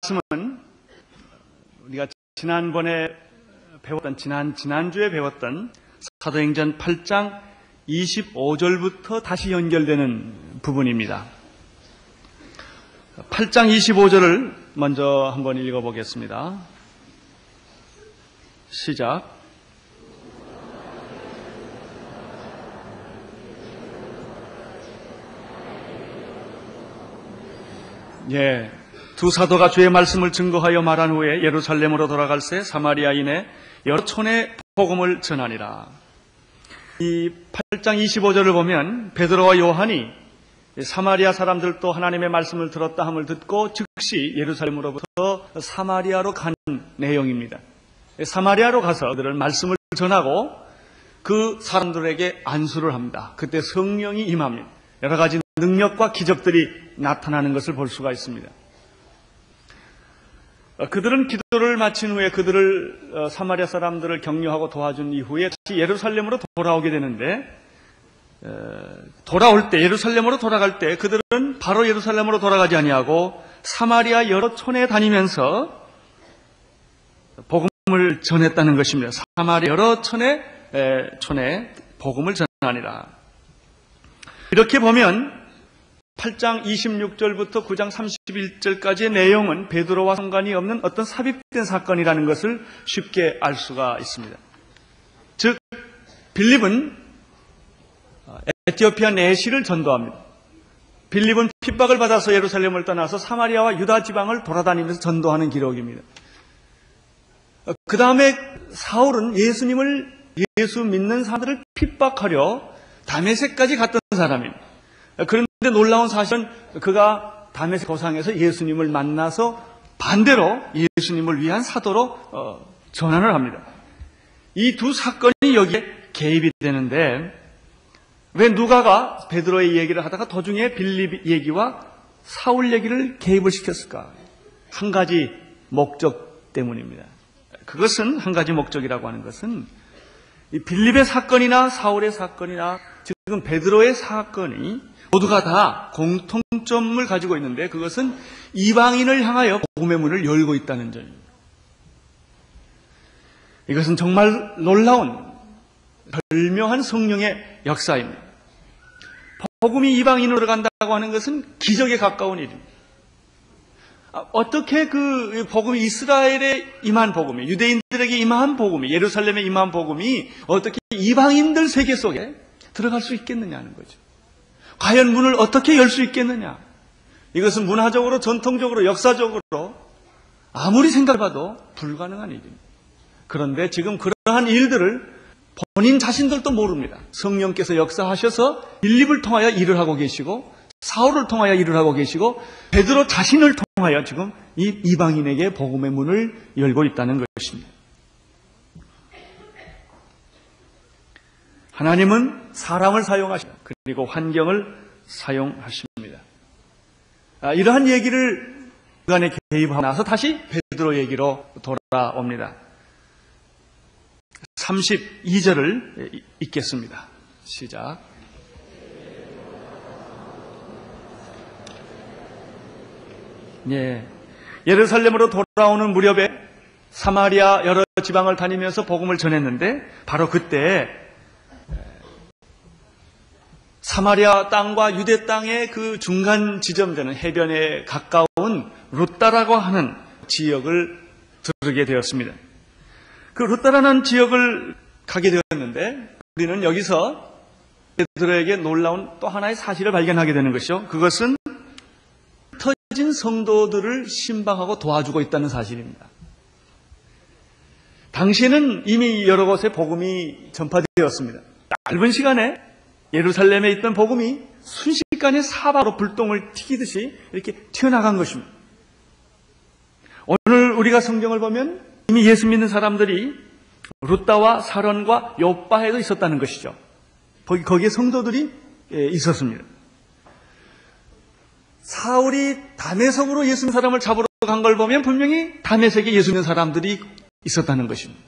말씀은 우리가 지난번에 배웠던, 지난주에 배웠던 사도행전 8장 25절부터 다시 연결되는 부분입니다. 8장 25절을 먼저 한번 읽어보겠습니다. 시작. 두 사도가 주의 말씀을 증거하여 말한 후에 예루살렘으로 돌아갈새 사마리아인의 여러 촌에 복음을 전하니라. 이 8장 25절을 보면 베드로와 요한이 사마리아 사람들도 하나님의 말씀을 들었다 함을 듣고 즉시 예루살렘으로부터 사마리아로 간 내용입니다. 사마리아로 가서 그들은 말씀을 전하고 그 사람들에게 안수를 합니다. 그때 성령이 임합니다. 여러 가지 능력과 기적들이 나타나는 것을 볼 수가 있습니다. 그들은 기도를 마친 후에 그들을 사마리아 사람들을 격려하고 도와준 이후에 다시 예루살렘으로 돌아오게 되는데, 돌아올 때, 예루살렘으로 돌아갈 때 그들은 바로 예루살렘으로 돌아가지 아니하고 사마리아 여러 촌에 다니면서 복음을 전했다는 것입니다. 사마리아 여러 촌에 복음을 전하니라. 이렇게 보면 8장 26절부터 9장 31절까지의 내용은 베드로와 상관이 없는 어떤 삽입된 사건이라는 것을 쉽게 알 수가 있습니다. 즉, 빌립은 에티오피아 내시를 전도합니다. 빌립은 핍박을 받아서 예루살렘을 떠나서 사마리아와 유다 지방을 돌아다니면서 전도하는 기록입니다. 그 다음에 사울은 예수 믿는 사람들을 핍박하려 다메섹까지 갔던 사람입니다. 그런데 놀라운 사실은 그가 다메섹 도상에서 예수님을 만나서 반대로 예수님을 위한 사도로 전환을 합니다. 이 두 사건이 여기에 개입이 되는데, 왜 누가가 베드로의 얘기를 하다가 도중에 빌립 얘기와 사울 얘기를 개입을 시켰을까? 한 가지 목적 때문입니다. 그것은 한 가지 목적이라고 하는 것은 이 빌립의 사건이나 사울의 사건이나 지금 베드로의 사건이 모두가 다 공통점을 가지고 있는데, 그것은 이방인을 향하여 복음의 문을 열고 있다는 점입니다. 이것은 정말 놀라운 절묘한 성령의 역사입니다. 복음이 이방인으로 간다고 하는 것은 기적에 가까운 일입니다. 어떻게 그 복음이 이스라엘에 임한 복음이, 유대인들에게 임한 복음이, 예루살렘에 임한 복음이 어떻게 이방인들 세계 속에 들어갈 수 있겠느냐는 거죠. 과연 문을 어떻게 열 수 있겠느냐? 이것은 문화적으로, 전통적으로, 역사적으로 아무리 생각해봐도 불가능한 일입니다. 그런데 지금 그러한 일들을 본인 자신들도 모릅니다. 성령께서 역사하셔서 빌립을 통하여 일을 하고 계시고, 사울을 통하여 일을 하고 계시고, 베드로 자신을 통하여 지금 이 이방인에게 복음의 문을 열고 있다는 것입니다. 하나님은 사람을 사용하십니다. 그리고 환경을 사용하십니다. 이러한 얘기를 그간에 개입하고 나서 다시 베드로 얘기로 돌아옵니다. 32절을 읽겠습니다. 시작. 예루살렘으로 돌아오는 무렵에 사마리아 여러 지방을 다니면서 복음을 전했는데, 바로 그때 사마리아 땅과 유대 땅의 그 중간 지점되는 해변에 가까운 룻다라고 하는 지역을 들르게 되었습니다. 그 룻다라는 지역을 가게 되었는데, 우리는 여기서 베드로에게 놀라운 또 하나의 사실을 발견하게 되는 것이죠. 그것은 흩어진 성도들을 신방하고 도와주고 있다는 사실입니다. 당시에는 이미 여러 곳에 복음이 전파되었습니다. 짧은 시간에 예루살렘에 있던 복음이 순식간에 사바로 불똥을 튀기듯이 이렇게 튀어나간 것입니다. 오늘 우리가 성경을 보면 이미 예수 믿는 사람들이 룻다와 사론과 욥바에도 있었다는 것이죠. 거기에 성도들이 있었습니다. 사울이 다메섹으로 예수 믿는 사람을 잡으러 간 걸 보면 분명히 다메섹에 예수 믿는 사람들이 있었다는 것입니다.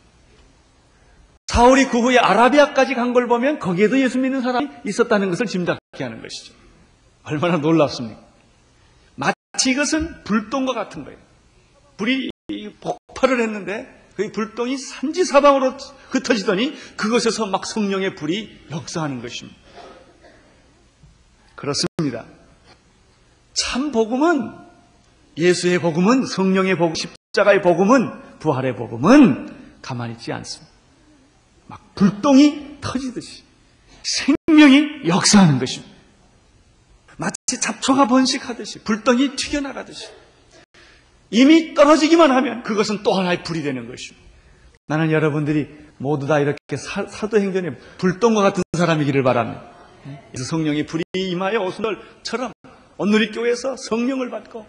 사울이 그 후에 아라비아까지 간 걸 보면 거기에도 예수 믿는 사람이 있었다는 것을 짐작케 하는 것이죠. 얼마나 놀랍습니까? 마치 이것은 불똥과 같은 거예요. 불이 폭발을 했는데 그 불똥이 산지사방으로 흩어지더니 그것에서 막 성령의 불이 역사하는 것입니다. 그렇습니다. 참 복음은, 예수의 복음은, 성령의 복음, 십자가의 복음은, 부활의 복음은 가만히 있지 않습니다. 막 불똥이 터지듯이 생명이 역사하는 것입니다. 마치 잡초가 번식하듯이, 불똥이 튀겨나가듯이 이미 떨어지기만 하면 그것은 또 하나의 불이 되는 것입니다. 나는 여러분들이 모두 다 이렇게 사도행전의 불똥과 같은 사람이기를 바랍니다. 그래서 성령의 불이 임하여 오순절처럼 온누리교회에서 성령을 받고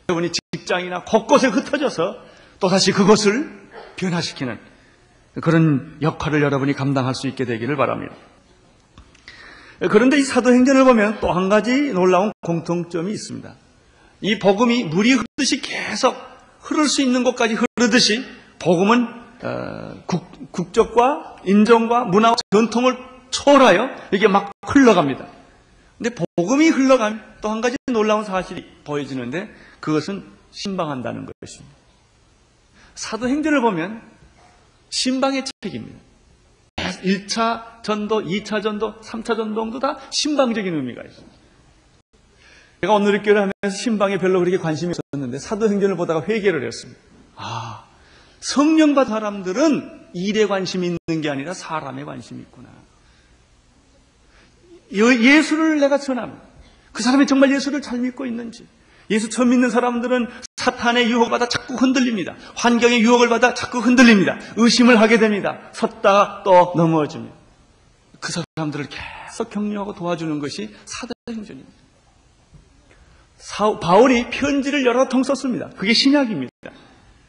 여러분이 직장이나 곳곳에 흩어져서 또다시 그것을 변화시키는 그런 역할을 여러분이 감당할 수 있게 되기를 바랍니다. 그런데 이 사도행전을 보면 또 한 가지 놀라운 공통점이 있습니다. 이 복음이 물이 흐르듯이 계속 흐를 수 있는 곳까지 흐르듯이 복음은 국적과 인종과 문화와 전통을 초월하여 이게 막 흘러갑니다. 근데 복음이 흘러가면 또 한 가지 놀라운 사실이 보여지는데 그것은 신방한다는 것입니다. 사도행전을 보면 신방의 책입니다. 1차 전도, 2차 전도, 3차 전도도 다 신방적인 의미가 있습니다. 제가 온누리교회를 하면서 신방에 별로 그렇게 관심이 없었는데 사도행전을 보다가 회개를 했습니다. 성령 받은 사람들은 일에 관심이 있는 게 아니라 사람에 관심이 있구나. 예수를 내가 전합니다. 그 사람이 정말 예수를 잘 믿고 있는지. 예수 처음 믿는 사람들은 사탄의 유혹을 받아 자꾸 흔들립니다. 환경의 유혹을 받아 자꾸 흔들립니다. 의심을 하게 됩니다. 섰다가 또 넘어집니다. 그 사람들을 계속 격려하고 도와주는 것이 사도행전입니다. 바울이 편지를 여러 통 썼습니다. 그게 신약입니다.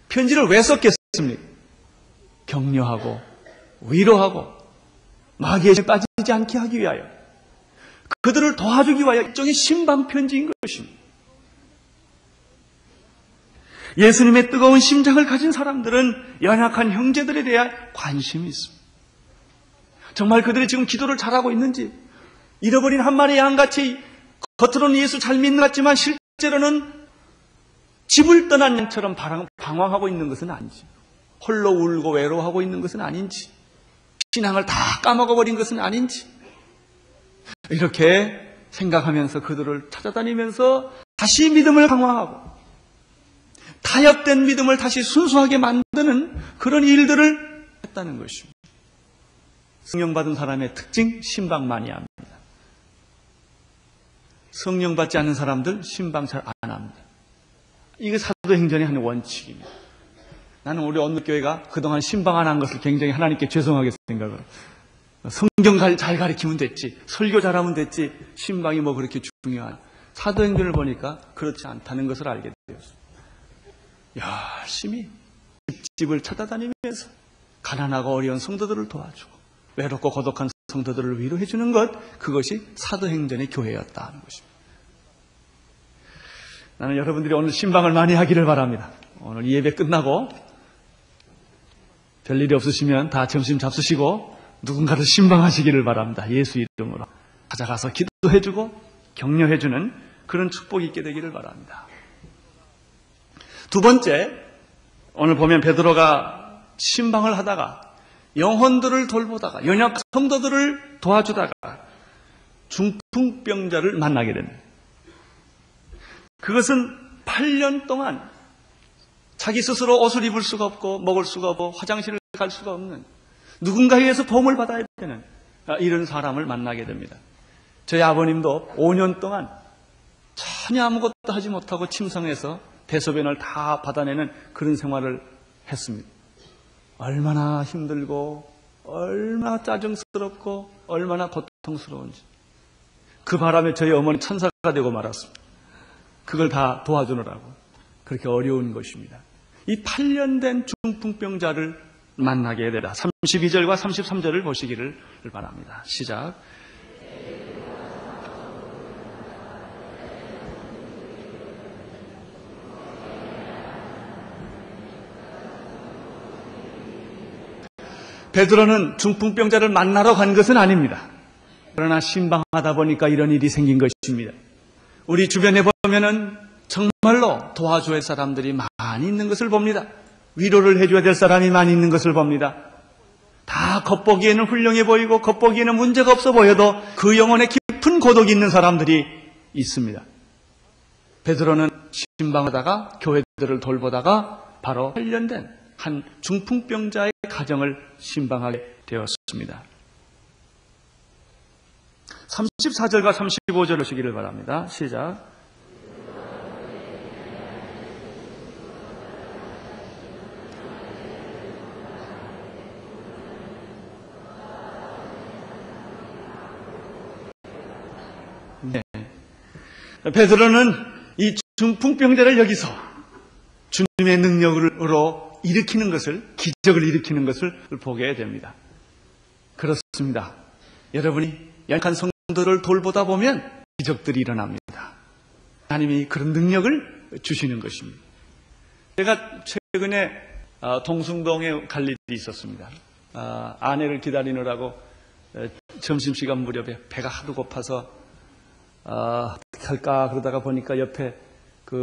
편지를 왜 썼겠습니까? 격려하고 위로하고 마귀에 빠지지 않게 하기 위하여, 그들을 도와주기 위하여 일종의 신방 편지인 것입니다. 예수님의 뜨거운 심장을 가진 사람들은 연약한 형제들에 대한 관심이 있습니다. 정말 그들이 지금 기도를 잘하고 있는지, 잃어버린 한 마리 양같이 겉으로는 예수 잘 믿는 것 같지만 실제로는 집을 떠난 양처럼 방황하고 있는 것은 아닌지, 홀로 울고 외로워하고 있는 것은 아닌지, 신앙을 다 까먹어버린 것은 아닌지, 이렇게 생각하면서 그들을 찾아다니면서 다시 믿음을 강화하고 타협된 믿음을 다시 순수하게 만드는 그런 일들을 했다는 것입니다. 성령 받은 사람의 특징, 신방 많이 합니다. 성령 받지 않는 사람들 신방 잘 안 합니다. 이게 사도행전의 한 원칙입니다. 나는 우리 온누교회가 그동안 신방 안 한 것을 굉장히 하나님께 죄송하게 생각을, 성경 잘 가르치면 됐지, 설교 잘하면 됐지, 신방이 뭐 그렇게 중요한. 사도행전을 보니까 그렇지 않다는 것을 알게 되었습니다. 열심히 집집을 찾아다니면서 가난하고 어려운 성도들을 도와주고 외롭고 고독한 성도들을 위로해 주는 것, 그것이 사도행전의 교회였다는 것입니다. 나는 여러분들이 오늘 신방을 많이 하기를 바랍니다. 오늘 이 예배 끝나고 별일이 없으시면 다 점심 잡수시고 누군가를 신방하시기를 바랍니다. 예수 이름으로 찾아가서 기도해 주고 격려해 주는 그런 축복이 있게 되기를 바랍니다. 두 번째, 오늘 보면 베드로가 신방을 하다가 영혼들을 돌보다가 연약 성도들을 도와주다가 중풍병자를 만나게 됩니다. 그것은 8년 동안 자기 스스로 옷을 입을 수가 없고 먹을 수가 없고 화장실을 갈 수가 없는, 누군가에 의해서 도움을 받아야 되는 이런 사람을 만나게 됩니다. 저희 아버님도 5년 동안 전혀 아무것도 하지 못하고 침상에서 대소변을 다 받아내는 그런 생활을 했습니다. 얼마나 힘들고 얼마나 짜증스럽고 얼마나 고통스러운지. 그 바람에 저희 어머니 천사가 되고 말았습니다. 그걸 다 도와주느라고. 그렇게 어려운 것입니다. 이 8년 된 중풍병자를 만나게 되라. 32절과 33절을 보시기를 바랍니다. 시작. 베드로는 중풍병자를 만나러 간 것은 아닙니다. 그러나 신방하다 보니까 이런 일이 생긴 것입니다. 우리 주변에 보면은 정말로 도와줘야 할 사람들이 많이 있는 것을 봅니다. 위로를 해줘야 될 사람이 많이 있는 것을 봅니다. 다 겉보기에는 훌륭해 보이고 겉보기에는 문제가 없어 보여도 그 영혼에 깊은 고독이 있는 사람들이 있습니다. 베드로는 신방하다가 교회들을 돌보다가 바로 관련된 한 중풍병자의 가정을 신방하게 되었습니다. 34절과 35절을 보시기를 바랍니다. 시작. 네. 베드로는 이 중풍병자를 여기서 주님의 능력으로 일으키는 것을, 기적을 일으키는 것을 보게 됩니다. 그렇습니다. 여러분이 연약한 성도를 돌보다 보면 기적들이 일어납니다. 하나님이 그런 능력을 주시는 것입니다. 제가 최근에 동숭동에 갈 일이 있었습니다. 아내를 기다리느라고 점심시간 무렵에 배가 하도 고파서 어떻게 할까 그러다가 보니까 옆에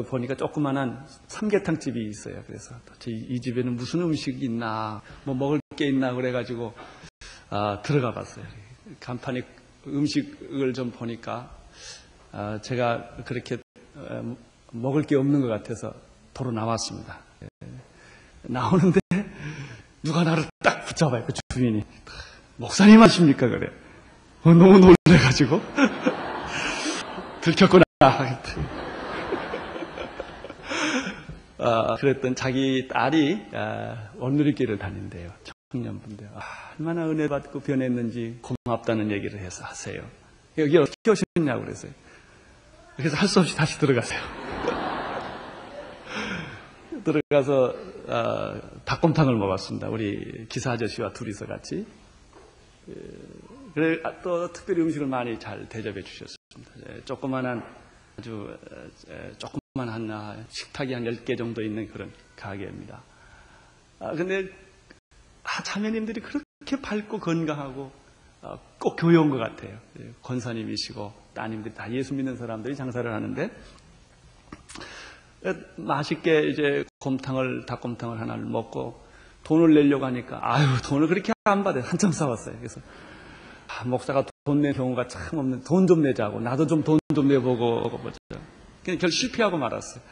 보니까 조그만한 삼계탕 집이 있어요. 그래서 이 집에는 무슨 음식이 있나, 뭐 먹을 게 있나 그래가지고 들어가 봤어요. 간판에 음식을 좀 보니까 제가 그렇게 먹을 게 없는 것 같아서 도로 나왔습니다. 나오는데 누가 나를 딱 붙잡아요. 그 주인이. 목사님 하십니까? 그래. 너무 놀래가지고 들켰구나. 그랬던 자기 딸이 온누리길을 다닌대요. 청년분들. 얼마나 은혜 받고 변했는지 고맙다는 얘기를 해서 하세요. 여기 어떻게 오셨냐고 그랬어요. 그래서 할 수 없이 다시 들어가세요. 들어가서 닭곰탕을 먹었습니다. 우리 기사 아저씨와 둘이서 같이. 그래 또 특별히 음식을 많이 잘 대접해 주셨습니다. 조그만한 아주 조그만한 식탁이 한 10개 정도 있는 그런 가게입니다. 근데 자매님들이 그렇게 밝고 건강하고 꼭 교회 온 것 같아요. 권사님이시고 따님들이 다 예수 믿는 사람들이 장사를 하는데 맛있게 이제 닭곰탕을 하나를 먹고 돈을 내려고 하니까 돈을 그렇게 안 받아요. 한참 싸웠어요. 그래서 목사가 돈 낼 경우가 참 없는데 돈 좀 내자고 나도 좀 돈 좀 내보고 보자. 그냥 결 실패하고 말았어요.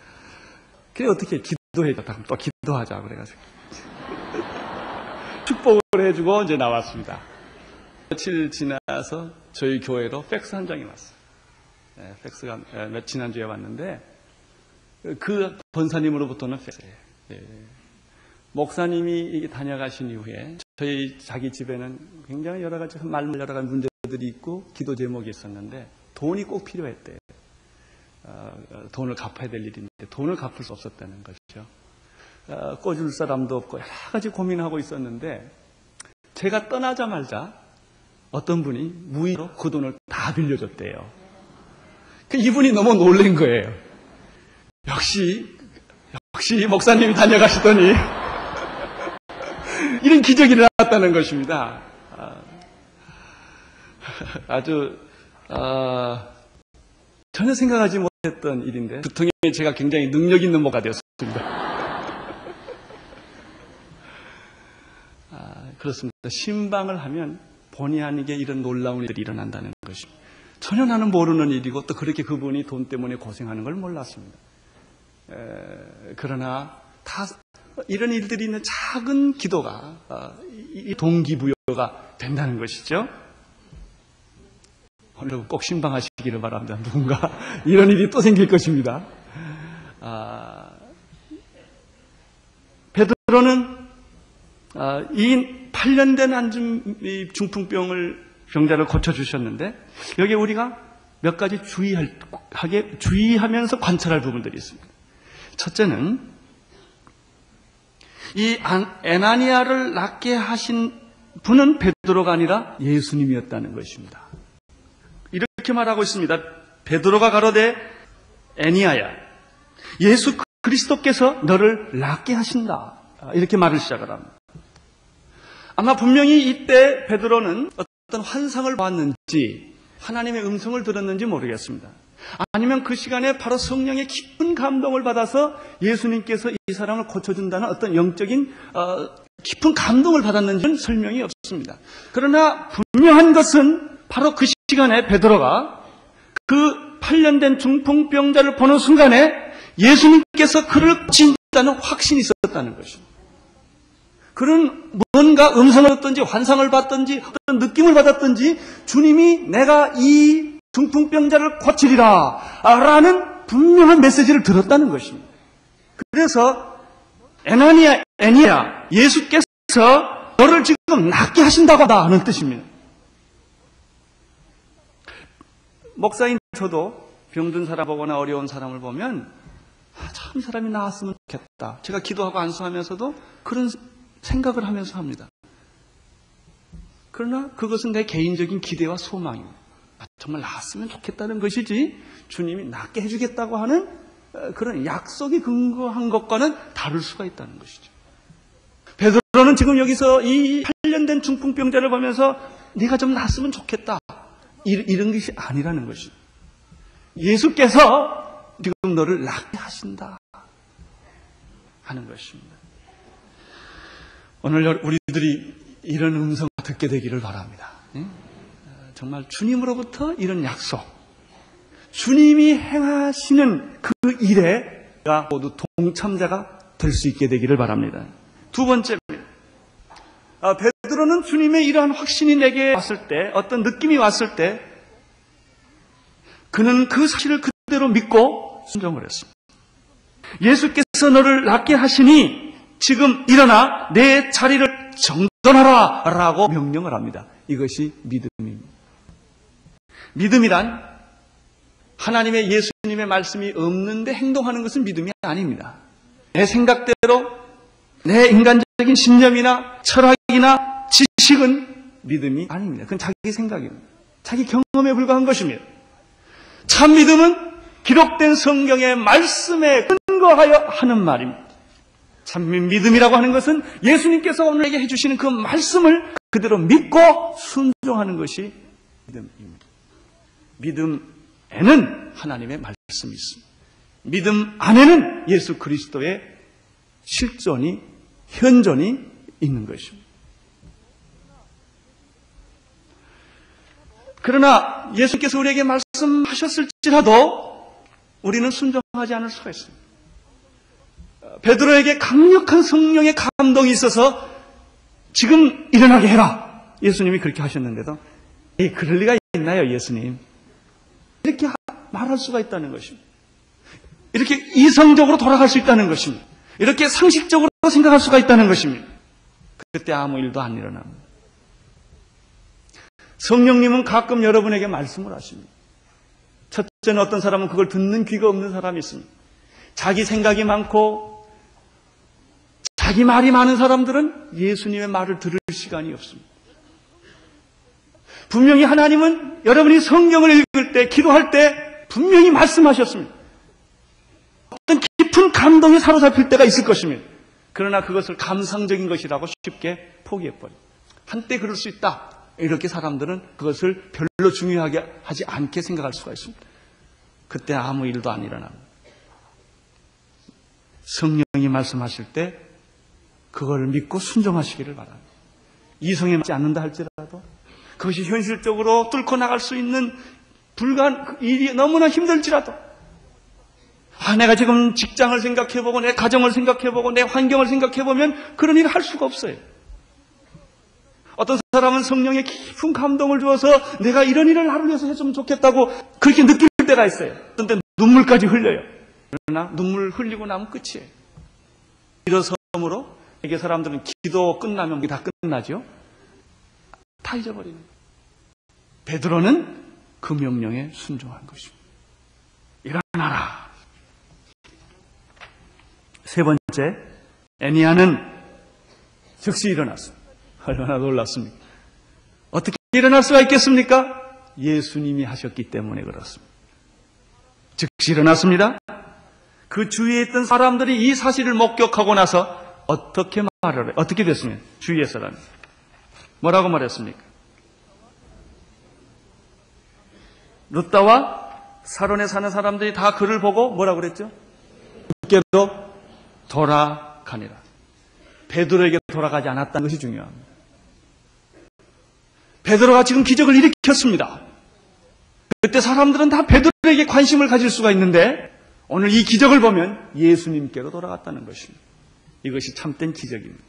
그래 어떻게 기도해줘. 또 기도하자 그래가지고 축복을 해주고 이제 나왔습니다. 며칠 지나서 저희 교회로 팩스 한 장이 왔어요. 팩스가 지난주에 왔는데 그 권사님으로부터는 팩스예요. 목사님이 다녀가신 이후에 자기 집에는 굉장히 여러 가지 문제들이 있고 기도 제목이 있었는데 돈이 꼭 필요했대요. 돈을 갚아야 될 일인데 돈을 갚을 수 없었다는 것이죠. 꿔줄 사람도 없고 여러 가지 고민하고 있었는데 제가 떠나자마자 어떤 분이 무의로 그 돈을 다 빌려줬대요. 이분이 너무 놀란 거예요. 역시 목사님이 다녀가시더니 이런 기적이 일어났다는 것입니다. 아주 전혀 생각하지 못했던 일인데 두통에 제가 굉장히 능력 있는 목가 되었습니다. 그렇습니다. 신방을 하면 본의 아니게 이런 놀라운 일이 일어난다는 것입니다. 전혀 나는 모르는 일이고 또 그렇게 그분이 돈 때문에 고생하는 걸 몰랐습니다. 그러나 이런 일들이 있는 작은 기도가 동기부여가 된다는 것이죠. 오늘 꼭 신방하시기를 바랍니다. 누군가 이런 일이 또 생길 것입니다. 베드로는 이 8년 된 중풍병자를 고쳐주셨는데 여기에 우리가 몇 가지 주의하면서 관찰할 부분들이 있습니다. 첫째는 이 에나니아를 낫게 하신 분은 베드로가 아니라 예수님이었다는 것입니다. 이렇게 말하고 있습니다. 베드로가 가로되 에니아야 예수 그리스도께서 너를 낫게 하신다. 이렇게 말을 시작을 합니다. 아마 분명히 이때 베드로는 어떤 환상을 봤는지 하나님의 음성을 들었는지 모르겠습니다. 아니면 그 시간에 바로 성령의 깊은 감동을 받아서 예수님께서 이 사람을 고쳐준다는 어떤 영적인 깊은 감동을 받았는지는 설명이 없습니다. 그러나 분명한 것은 바로 그 시간에 베드로가 그 8년 된 중풍병자를 보는 순간에 예수님께서 그를 고친다는 확신이 있었다는 것입니다. 그런 뭔가 음성을 얻든지 환상을 받든지 어떤 느낌을 받았든지 주님이 내가 이 중풍병자를 고치리라 라는 분명한 메시지를 들었다는 것입니다. 그래서 애니야 예수께서 너를 지금 낫게 하신다고 하는 뜻입니다. 목사인 저도 병든 사람 보거나 어려운 사람을 보면 참 이 사람이 나았으면 좋겠다. 제가 기도하고 안수하면서도 그런 생각을 하면서 합니다. 그러나 그것은 내 개인적인 기대와 소망입니다. 정말 나았으면 좋겠다는 것이지 주님이 낫게 해주겠다고 하는 그런 약속이 근거한 것과는 다를 수가 있다는 것이죠. 베드로는 지금 여기서 이 8년 된 중풍병자를 보면서 네가 좀 낫으면 좋겠다 이런 것이 아니라는 것이죠. 예수께서 지금 너를 낫게 하신다 하는 것입니다. 오늘 우리들이 이런 음성을 듣게 되기를 바랍니다. 정말 주님으로부터 이런 약속, 주님이 행하시는 그 일에 모두 동참자가 될 수 있게 되기를 바랍니다. 두 번째입니다. 베드로는 주님의 이러한 확신이 내게 왔을 때, 어떤 느낌이 왔을 때 그는 그 사실을 그대로 믿고 순종을 했습니다. 예수께서 너를 낫게 하시니 지금 일어나 내 자리를 정돈하라 라고 명령을 합니다. 이것이 믿음입니다. 믿음이란 하나님의 예수님의 말씀이 없는데 행동하는 것은 믿음이 아닙니다. 내 생각대로 내 인간적인 신념이나 철학이나 지식은 믿음이 아닙니다. 그건 자기 생각입니다. 자기 경험에 불과한 것입니다. 참 믿음은 기록된 성경의 말씀에 근거하여 하는 말입니다. 참 믿음이라고 하는 것은 예수님께서 오늘에게 해주시는 그 말씀을 그대로 믿고 순종하는 것이 믿음입니다. 믿음에는 하나님의 말씀이 있습니다. 믿음 안에는 예수 그리스도의 실존이, 현존이 있는 것입니다. 그러나 예수께서 우리에게 말씀하셨을지라도 우리는 순종하지 않을 수가 있습니다. 베드로에게 강력한 성령의 감동이 있어서 지금 일어나게 해라. 예수님이 그렇게 하셨는데도 그럴 리가 있나요, 예수님? 이렇게 말할 수가 있다는 것입니다. 이렇게 이성적으로 돌아갈 수 있다는 것입니다. 이렇게 상식적으로 생각할 수가 있다는 것입니다. 그때 아무 일도 안 일어납니다. 성령님은 가끔 여러분에게 말씀을 하십니다. 첫째는 어떤 사람은 그걸 듣는 귀가 없는 사람이 있습니다. 자기 생각이 많고 자기 말이 많은 사람들은 예수님의 말을 들을 시간이 없습니다. 분명히 하나님은 여러분이 성경을 읽을 때, 기도할 때 분명히 말씀하셨습니다. 어떤 깊은 감동에 사로잡힐 때가 있을 것입니다. 그러나 그것을 감상적인 것이라고 쉽게 포기해버려요. 한때 그럴 수 있다. 이렇게 사람들은 그것을 별로 중요하게 하지 않게 생각할 수가 있습니다. 그때 아무 일도 안 일어납니다. 성령이 말씀하실 때 그걸 믿고 순종하시기를 바랍니다. 이성에 맞지 않는다 할지라도 그것이 현실적으로 뚫고 나갈 수 있는 일이 너무나 힘들지라도 내가 지금 직장을 생각해보고 내 가정을 생각해보고 내 환경을 생각해보면 그런 일을 할 수가 없어요. 어떤 사람은 성령의 깊은 감동을 주어서 내가 이런 일을 나를 위해서 해주면 좋겠다고 그렇게 느낄 때가 있어요. 어떤 때 눈물까지 흘려요. 그러나 눈물 흘리고 나면 끝이에요. 일어섬으로 이게 사람들은 기도 끝나면 우리 다 끝나죠. 다 잊어버리는 거예요. 베드로는 그 명령에 순종한 것입니다. 일어나라. 세 번째, 애니야는 즉시 일어났습니다. 얼마나 놀랐습니까? 어떻게 일어날 수가 있겠습니까? 예수님이 하셨기 때문에 그렇습니다. 즉시 일어났습니다. 그 주위에 있던 사람들이 이 사실을 목격하고 나서 어떻게 말을 해요? 어떻게 됐습니까? 주위의 사람이 뭐라고 말했습니까? 룻다와 사론에 사는 사람들이 다 그를 보고 뭐라고 그랬죠? 주께로 돌아가니라. 베드로에게 돌아가지 않았다는 것이 중요합니다. 베드로가 지금 기적을 일으켰습니다. 그때 사람들은 다 베드로에게 관심을 가질 수가 있는데 오늘 이 기적을 보면 예수님께로 돌아갔다는 것입니다. 이것이 참된 기적입니다.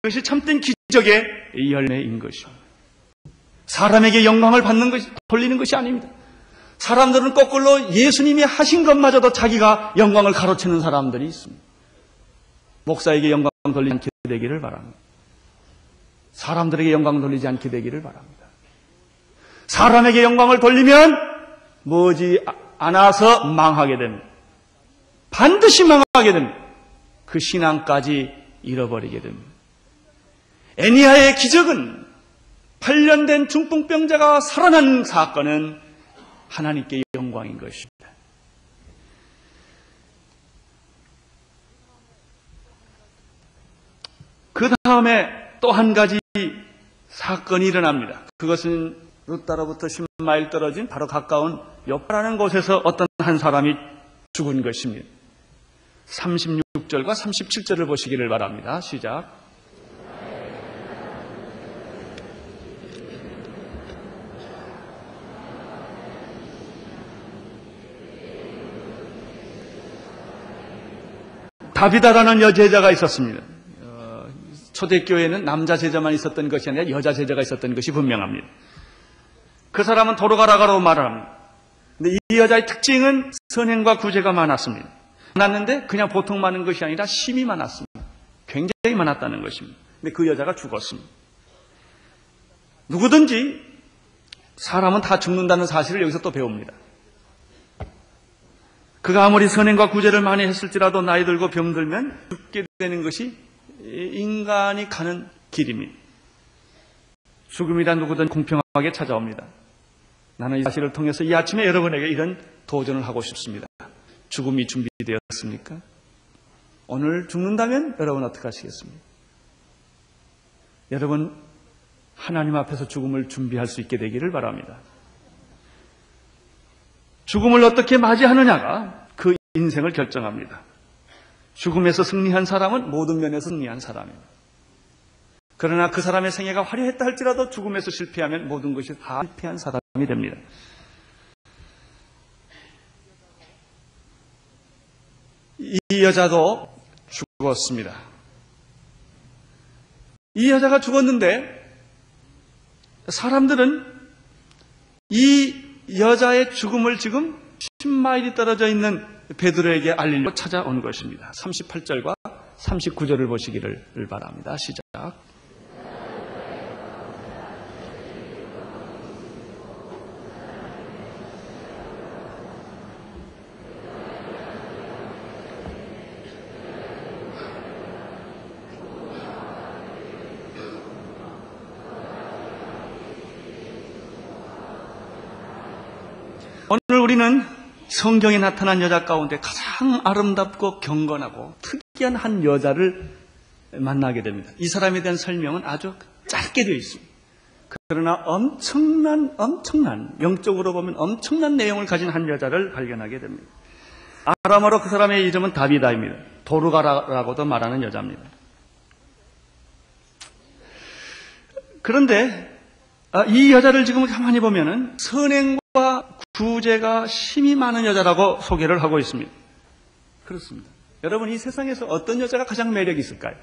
이것이 참된 기적의 열매인 것입니다. 사람에게 영광을 받는 것이, 돌리는 것이 아닙니다. 사람들은 거꾸로 예수님이 하신 것마저도 자기가 영광을 가로채는 사람들이 있습니다. 목사에게 영광 돌리지 않게 되기를 바랍니다. 사람들에게 영광 돌리지 않게 되기를 바랍니다. 사람에게 영광을 돌리면 머지 않아서 망하게 됩니다. 반드시 망하게 됩니다. 그 신앙까지 잃어버리게 됩니다. 애니아의 기적은 8년 된 중풍병자가 살아난 사건은 하나님께 영광인 것입니다. 그 다음에 또 한 가지 사건이 일어납니다. 그것은 루따로부터 10마일 떨어진 바로 가까운 요파라는 곳에서 어떤 한 사람이 죽은 것입니다. 36절과 37절을 보시기를 바랍니다. 시작. 다비다라는 여제자가 있었습니다. 초대교회에는 남자 제자만 있었던 것이 아니라 여자 제자가 있었던 것이 분명합니다. 그 사람은 도로가라가로 말을 합니다. 근데 이 여자의 특징은 선행과 구제가 많았습니다. 많았는데 그냥 보통 많은 것이 아니라 심이 많았습니다. 굉장히 많았다는 것입니다. 근데 그 여자가 죽었습니다. 누구든지 사람은 다 죽는다는 사실을 여기서 또 배웁니다. 그가 아무리 선행과 구제를 많이 했을지라도 나이 들고 병들면 죽게 되는 것이 인간이 가는 길입니다. 죽음이란 누구든 공평하게 찾아옵니다. 나는 이 사실을 통해서 이 아침에 여러분에게 이런 도전을 하고 싶습니다. 죽음이 준비되었습니까? 오늘 죽는다면 여러분 어떻게 하시겠습니까? 여러분 하나님 앞에서 죽음을 준비할 수 있게 되기를 바랍니다. 죽음을 어떻게 맞이하느냐가 그 인생을 결정합니다. 죽음에서 승리한 사람은 모든 면에서 승리한 사람입니다. 그러나 그 사람의 생애가 화려했다 할지라도 죽음에서 실패하면 모든 것이 다 실패한 사람이 됩니다. 이 여자도 죽었습니다. 이 여자가 죽었는데 사람들은 이 여자의 죽음을 지금 10마일이 떨어져 있는 베드로에게 알리려고 찾아온 것입니다. 38절과 39절을 보시기를 바랍니다. 시작. 오늘 우리는 성경에 나타난 여자 가운데 가장 아름답고 경건하고 특이한 한 여자를 만나게 됩니다. 이 사람에 대한 설명은 아주 짧게 되어 있습니다. 그러나 엄청난 영적으로 보면 엄청난 내용을 가진 한 여자를 발견하게 됩니다. 아람어로 그 사람의 이름은 다비다입니다. 도르가라고도 말하는 여자입니다. 그런데 이 여자를 지금 가만히 보면은 선행과 구제가 심이 많은 여자라고 소개를 하고 있습니다. 그렇습니다. 여러분 이 세상에서 어떤 여자가 가장 매력이 있을까요?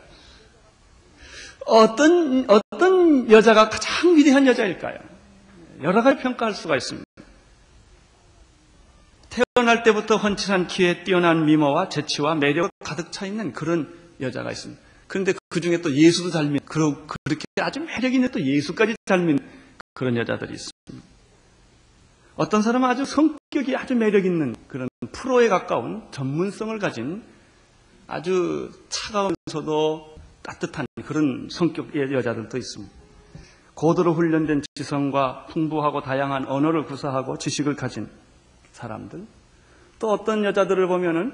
어떤 여자가 가장 위대한 여자일까요? 여러 가지 평가할 수가 있습니다. 태어날 때부터 훤칠한 키에 뛰어난 미모와 재치와 매력 가득 차 있는 그런 여자가 있습니다. 그런데 그 중에 또 예수도 잘 믿는 그렇게 아주 매력 있는 또 예수까지 잘 믿는 그런 여자들이 있습니다. 어떤 사람은 아주 성격이 아주 매력 있는 그런 프로에 가까운 전문성을 가진 아주 차가우면서도 따뜻한 그런 성격의 여자들도 있습니다. 고도로 훈련된 지성과 풍부하고 다양한 언어를 구사하고 지식을 가진 사람들. 또 어떤 여자들을 보면은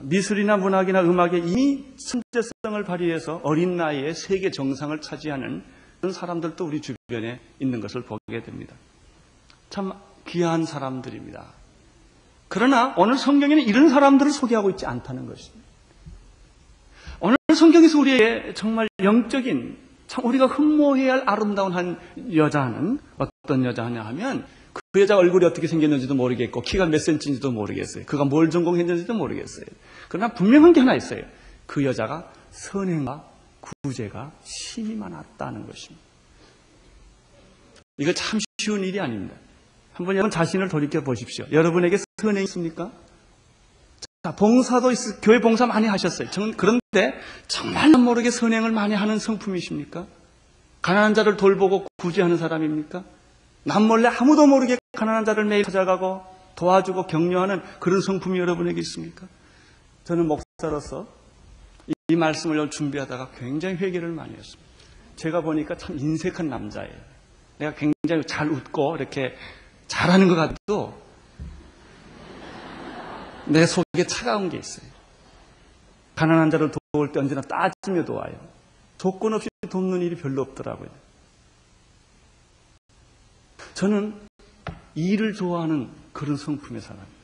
미술이나 문학이나 음악에 이미 천재성을 발휘해서 어린 나이에 세계 정상을 차지하는 그런 사람들도 우리 주변에 있는 것을 보게 됩니다. 참 귀한 사람들입니다. 그러나 오늘 성경에는 이런 사람들을 소개하고 있지 않다는 것입니다. 오늘 성경에서 우리에게 정말 영적인, 참 우리가 흠모해야 할 아름다운 한 여자는 어떤 여자냐 하면, 그 여자 얼굴이 어떻게 생겼는지도 모르겠고 키가 몇 센치인지도 모르겠어요. 그가 뭘 전공했는지도 모르겠어요. 그러나 분명한 게 하나 있어요. 그 여자가 선행과 구제가 심히 많았다는 것입니다. 이거 참 쉬운 일이 아닙니다. 한번 여러분 자신을 돌이켜 보십시오. 여러분에게 선행이 있습니까? 자, 봉사도 교회 봉사 많이 하셨어요. 그런데 정말 모르게 선행을 많이 하는 성품이십니까? 가난한 자를 돌보고 구제하는 사람입니까? 남몰래 아무도 모르게 가난한 자를 매일 찾아가고 도와주고 격려하는 그런 성품이 여러분에게 있습니까? 저는 목사로서 이 말씀을 준비하다가 굉장히 회개를 많이 했습니다. 제가 보니까 참 인색한 남자예요. 내가 굉장히 잘 웃고 이렇게 잘하는 것 같아도 내 속에 차가운 게 있어요. 가난한 자를 도울 때 언제나 따지며 도와요. 조건 없이 돕는 일이 별로 없더라고요. 저는 일을 좋아하는 그런 성품의 사람이에요.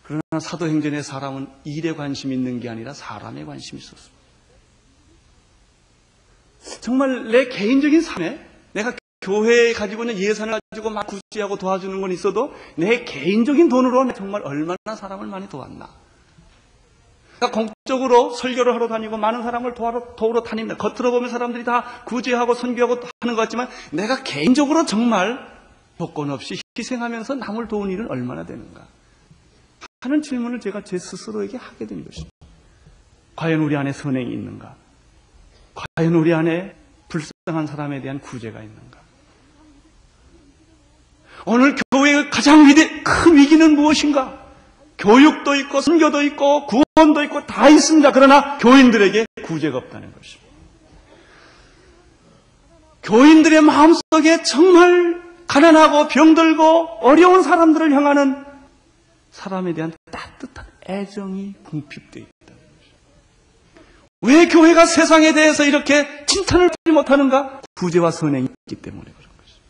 그러나 사도행전의 사람은 일에 관심이 있는 게 아니라 사람에 관심이 있었습니다. 정말 내 개인적인 삶에 내가 교회에 가지고 있는 예산을 가지고 막 구제하고 도와주는 건 있어도 내 개인적인 돈으로 정말 얼마나 사람을 많이 도왔나. 그러니까 공적으로 설교를 하러 다니고 많은 사람을 도우러 다닙니다. 겉으로 보면 사람들이 다 구제하고 선교하고 하는 것 같지만 내가 개인적으로 정말 조건 없이 희생하면서 남을 도운 일은 얼마나 되는가 하는 질문을 제가 제 스스로에게 하게 된 것입니다. 과연 우리 안에 선행이 있는가? 과연 우리 안에 불쌍한 사람에 대한 구제가 있는가? 오늘 교회의 가장 큰 위기는 무엇인가? 교육도 있고 선교도 있고 구원도 있고 다 있습니다. 그러나 교인들에게 구제가 없다는 것입니다. 교인들의 마음속에 정말 가난하고 병들고 어려운 사람들을 향하는 사람에 대한 따뜻한 애정이 궁핍되어 있다는 것입니다. 왜 교회가 세상에 대해서 이렇게 칭찬을 받지 못하는가? 구제와 선행이 있기 때문에 그런 것입니다.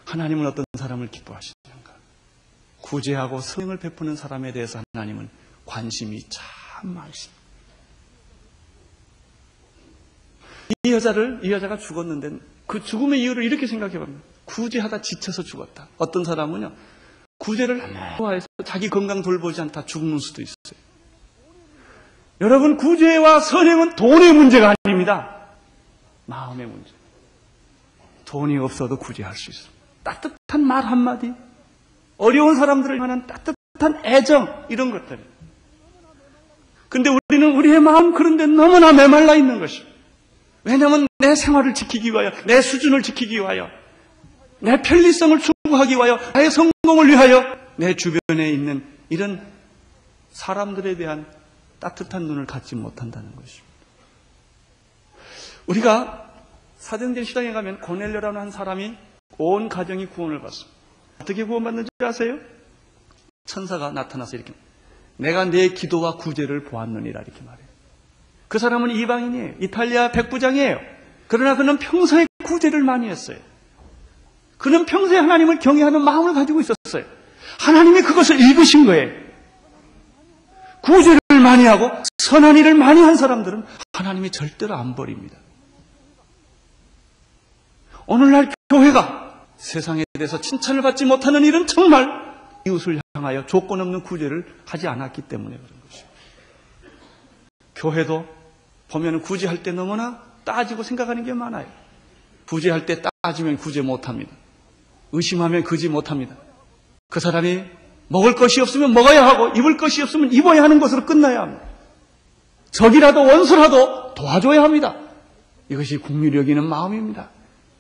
하나님은 어떤 사람을 기뻐하시는가? 구제하고 선행을 베푸는 사람에 대해서 하나님은 관심이 참 많으십니다. 이 여자가 죽었는데 그 죽음의 이유를 이렇게 생각해 봅니다. 구제하다 지쳐서 죽었다. 어떤 사람은요, 구제를 좋아해서 자기 건강 돌보지 않다 죽는 수도 있어요. 여러분, 구제와 선행은 돈의 문제가 아닙니다. 마음의 문제. 돈이 없어도 구제할 수 있습니다. 따뜻한 말 한마디, 어려운 사람들을 향한 따뜻한 애정, 이런 것들. 근데 우리는 우리의 마음 그런데 너무나 메말라 있는 것입니다. 왜냐하면 내 생활을 지키기 위하여, 내 수준을 지키기 위하여, 내 편리성을 추구하기 위하여, 나의 성공을 위하여 내 주변에 있는 이런 사람들에 대한 따뜻한 눈을 갖지 못한다는 것입니다. 우리가 사도행전 시장에 가면 고넬료라는 한 사람이 온 가정이 구원을 받습니다. 어떻게 구원받는지 아세요? 천사가 나타나서 이렇게, 내가 내 기도와 구제를 보았느니라 이렇게 말해요. 그 사람은 이방인이에요. 이탈리아 백부장이에요. 그러나 그는 평소에 구제를 많이 했어요. 그는 평소에 하나님을 경외하는 마음을 가지고 있었어요. 하나님이 그것을 읽으신 거예요. 구제를 많이 하고 선한 일을 많이 한 사람들은 하나님이 절대로 안 버립니다. 오늘날 교회가 세상에 대해서 칭찬을 받지 못하는 일은 정말 이웃을 향하여 조건 없는 구제를 하지 않았기 때문에 그런 것입니다. 교회도 보면 구제할 때 너무나 따지고 생각하는 게 많아요. 구제할 때 따지면 구제 못합니다. 의심하면 구제 못합니다. 그 사람이 먹을 것이 없으면 먹어야 하고 입을 것이 없으면 입어야 하는 것으로 끝나야 합니다. 적이라도 원수라도 도와줘야 합니다. 이것이 국률이 여기는 마음입니다.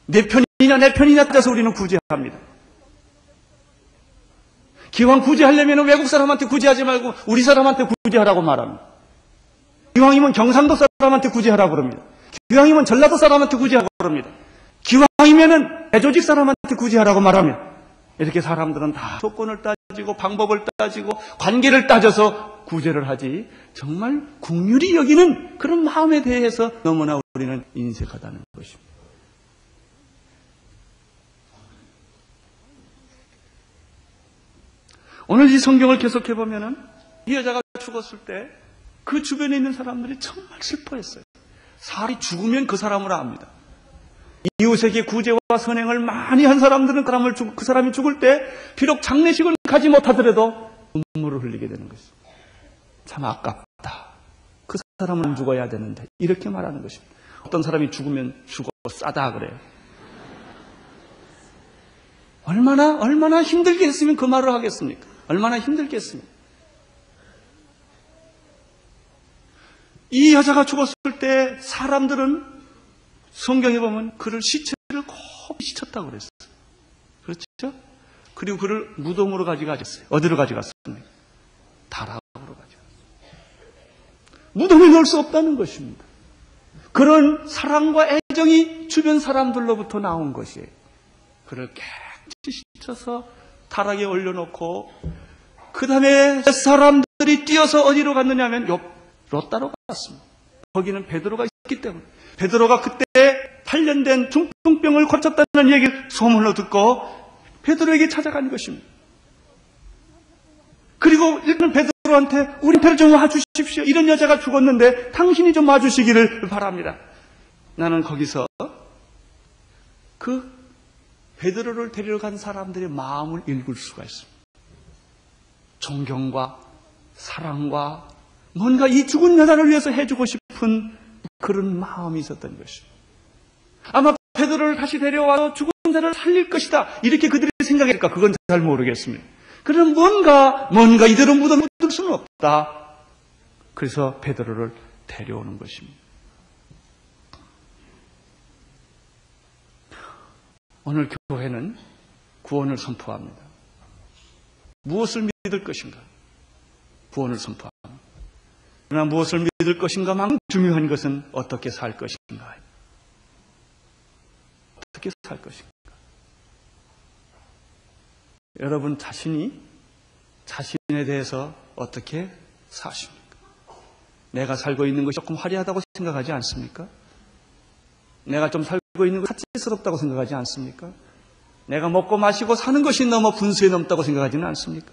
내 편이냐 따져서 우리는 구제합니다. 기왕 구제하려면 외국 사람한테 구제하지 말고 우리 사람한테 구제하라고 말합니다. 기왕이면 경상도 사람한테 구제하라고 그럽니다. 기왕이면 전라도 사람한테 구제하라고 그럽니다. 기왕이면은 대조직 사람한테 구제하라고 말하면, 이렇게 사람들은 다 조건을 따지고 방법을 따지고 관계를 따져서 구제를 하지, 정말 국률이 여기는 그런 마음에 대해서 너무나 우리는 인색하다는 것입니다. 오늘 이 성경을 계속해 보면은 이 여자가 죽었을 때 그 주변에 있는 사람들이 정말 슬퍼했어요. 사람이 죽으면 그 사람을 압니다. 이웃에게 구제와 선행을 많이 한 사람들은 그 사람이 죽을 때 비록 장례식을 가지 못하더라도 눈물을 흘리게 되는 것이죠. 참 아깝다. 그 사람은 죽어야 되는데 이렇게 말하는 것입니다. 어떤 사람이 죽으면 죽어 싸다 그래요. 얼마나 힘들게 했으면 그 말을 하겠습니까? 얼마나 힘들겠습니까? 이 여자가 죽었을 때 사람들은 성경에 보면 그를 시체를 곱게 씻었다고 그랬어요. 그렇죠? 그리고 그를 무덤으로 가져갔어요. 어디로 가져갔습니까? 다락으로 가져갔어요. 무덤에 넣을 수 없다는 것입니다. 그런 사랑과 애정이 주변 사람들로부터 나온 것이에요. 그를 깨끗이 씻어서 다락에 올려놓고 그 다음에 사람들이 뛰어서 어디로 갔느냐 하면 롯다로 갔습니다. 거기는 베드로가 있기 때문에 베드로가 그때 8년 된 중풍병을 고쳤다는 얘기를 소문으로 듣고 베드로에게 찾아간 것입니다. 그리고 베드로한테 우리한테 좀 와주십시오. 이런 여자가 죽었는데 당신이 좀 와주시기를 바랍니다. 나는 거기서 그 베드로를 데리러 간 사람들의 마음을 읽을 수가 있습니다. 존경과 사랑과 뭔가 이 죽은 여자를 위해서 해주고 싶은 그런 마음이 있었던 것입니다. 아마 베드로를 다시 데려와서 죽은 자를 살릴 것이다. 이렇게 그들이 생각할까? 그건 잘 모르겠습니다. 그럼 뭔가 이대로 묻을 수는 없다. 그래서 베드로를 데려오는 것입니다. 오늘 교회는 구원을 선포합니다. 무엇을 믿을 것인가? 구원을 선포합니다. 그러나 무엇을 믿을 것인가만큼 중요한 것은 어떻게 살 것인가? 어떻게 살 것인가? 여러분 자신에 대해서 어떻게 사십니까? 내가 살고 있는 것이 조금 화려하다고 생각하지 않습니까? 내가 좀 살고 있는 것이 사치스럽다고 생각하지 않습니까? 내가 먹고 마시고 사는 것이 너무 분수에 넘다고 생각하지는 않습니까?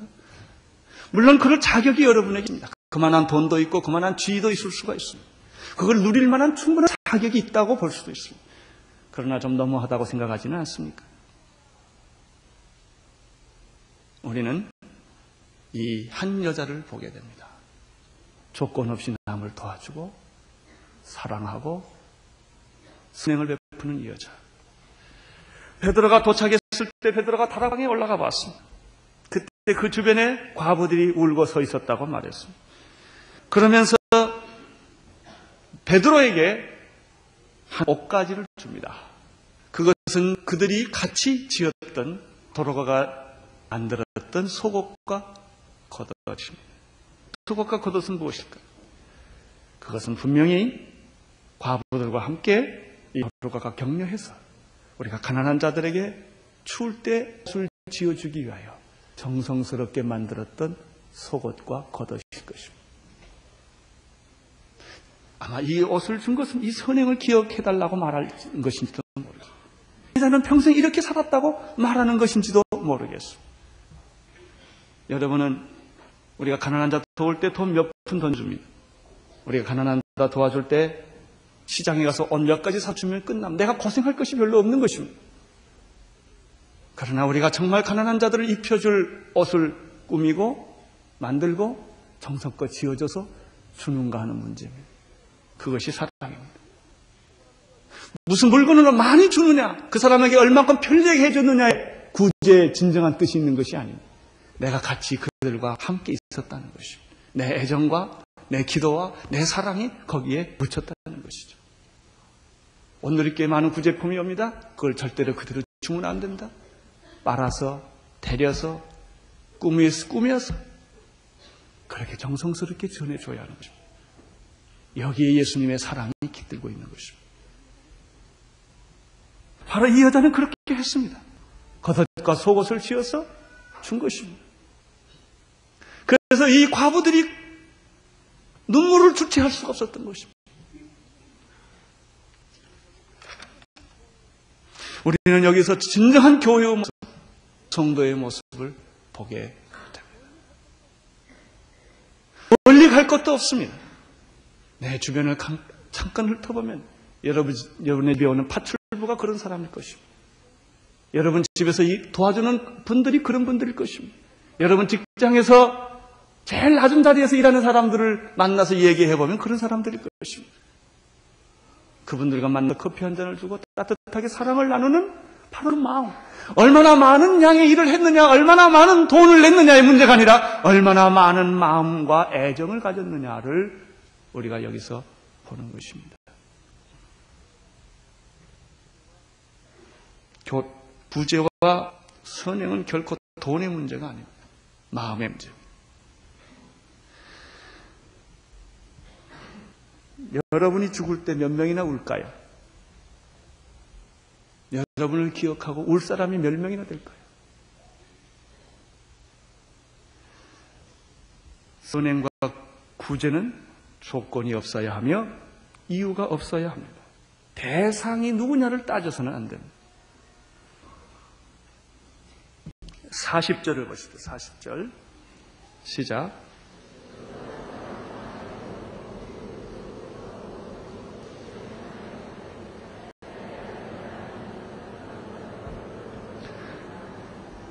물론 그럴 자격이 여러분에게 있습니다. 그만한 돈도 있고 그만한 지위도 있을 수가 있습니다. 그걸 누릴 만한 충분한 자격이 있다고 볼 수도 있습니다. 그러나 좀 너무하다고 생각하지는 않습니까? 우리는 이 한 여자를 보게 됩니다. 조건 없이 남을 도와주고 사랑하고 선행을 베푸는 이 여자. 베드로가 도착했을 때 베드로가 다락방에 올라가 봤습니다. 그때 그 주변에 과부들이 울고 서 있었다고 말했습니다. 그러면서 베드로에게 한 옷가지를 줍니다. 그것은 그들이 같이 지었던 도로가가 만들었던 속옷과 겉옷입니다. 속옷과 겉옷은 무엇일까요? 그것은 분명히 과부들과 함께 이 도로가가 격려해서 우리가 가난한 자들에게 추울 때 옷을 지어주기 위하여 정성스럽게 만들었던 속옷과 겉옷일 것입니다. 아마 이 옷을 준 것은 이 선행을 기억해달라고 말할 것인지도 모르겠습니다. 이자는 평생 이렇게 살았다고 말하는 것인지도 모르겠습니다. 여러분은 우리가 가난한 자 도울 때 돈 몇 푼 던집니다. 우리가 가난한 자 도와줄 때 시장에 가서 옷 몇 가지 사주면 끝납니다. 내가 고생할 것이 별로 없는 것입니다. 그러나 우리가 정말 가난한 자들을 입혀줄 옷을 꾸미고 만들고 정성껏 지어줘서 주는가 하는 문제입니다. 그것이 사랑입니다. 무슨 물건을 많이 주느냐, 그 사람에게 얼마큼 편리하게 해줬느냐에 구제의 진정한 뜻이 있는 것이 아닙니다. 내가 같이 그들과 함께 있었다는 것입니다. 내 애정과 내 기도와 내 사랑이 거기에 묻혔다는 것이죠. 오늘 이렇게 많은 구제품이 옵니다. 그걸 절대로 그대로 주면 안 된다. 빨아서, 데려서, 꾸며서 그렇게 정성스럽게 전해줘야 하는 것입니다. 여기에 예수님의 사랑이 깃들고 있는 것입니다. 바로 이 여자는 그렇게 했습니다. 겉옷과 속옷을 지어서 준 것입니다. 그래서 이 과부들이 눈물을 주체할 수가 없었던 것입니다. 우리는 여기서 진정한 교회의 모습, 성도의 모습을 보게 됩니다. 멀리 갈 것도 없습니다. 내 주변을 잠깐 훑어보면 여러분의 집에 오는 파출부가 그런 사람일 것입니다. 여러분 집에서 도와주는 분들이 그런 분들일 것입니다. 여러분 직장에서 제일 낮은 자리에서 일하는 사람들을 만나서 얘기해보면 그런 사람들일 것입니다. 그분들과 만나 커피 한 잔을 주고 따뜻하게 사랑을 나누는 바로 마음. 얼마나 많은 양의 일을 했느냐, 얼마나 많은 돈을 냈느냐의 문제가 아니라 얼마나 많은 마음과 애정을 가졌느냐를 우리가 여기서 보는 것입니다. 부재와 선행은 결코 돈의 문제가 아닙니다. 마음의 문제. 여러분이 죽을 때 몇 명이나 울까요? 여러분을 기억하고 울 사람이 몇 명이나 될까요? 선행과 구제는 조건이 없어야 하며 이유가 없어야 합니다. 대상이 누구냐를 따져서는 안 됩니다. 40절을 보시죠. 40절 시작.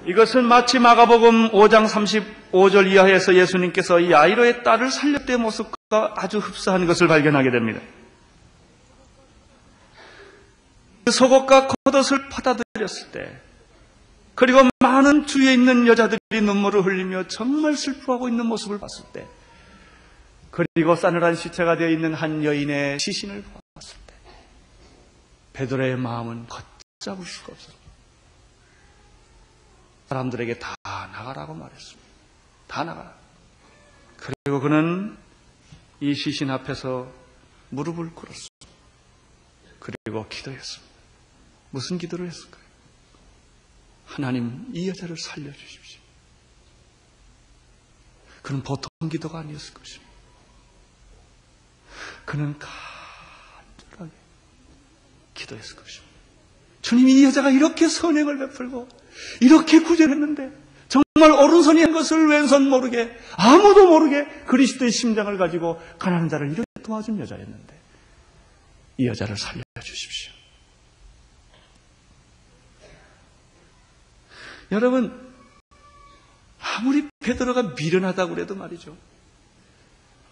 이것은 마치 마가복음 5장 35절 이하에서 예수님께서 야이로의 딸을 살릴 때의 모습과 아주 흡사한 것을 발견하게 됩니다. 그 속옷과 겉옷을 받아들였을 때, 그리고 많은 주위에 있는 여자들이 눈물을 흘리며 정말 슬퍼하고 있는 모습을 봤을 때, 그리고 싸늘한 시체가 되어 있는 한 여인의 시신을 보았을 때, 베드로의 마음은 걷잡을 수가 없었습니다. 사람들에게 다 나가라고 말했습니다. 다 나가라. 그리고 그는 이 시신 앞에서 무릎을 꿇었습니다. 그리고 기도했습니다. 무슨 기도를 했을까요? 하나님, 이 여자를 살려주십시오. 그는 보통 기도가 아니었을 것입니다. 그는 간절하게 기도했을 것입니다. 주님, 이 여자가 이렇게 선행을 베풀고 이렇게 구제했는데 정말 오른손이 한 것을 왼손 모르게, 아무도 모르게 그리스도의 심장을 가지고 가난한 자를 이렇게 도와준 여자였는데 이 여자를 살려주십시오. 여러분, 아무리 베드로가 미련하다고 그래도 말이죠,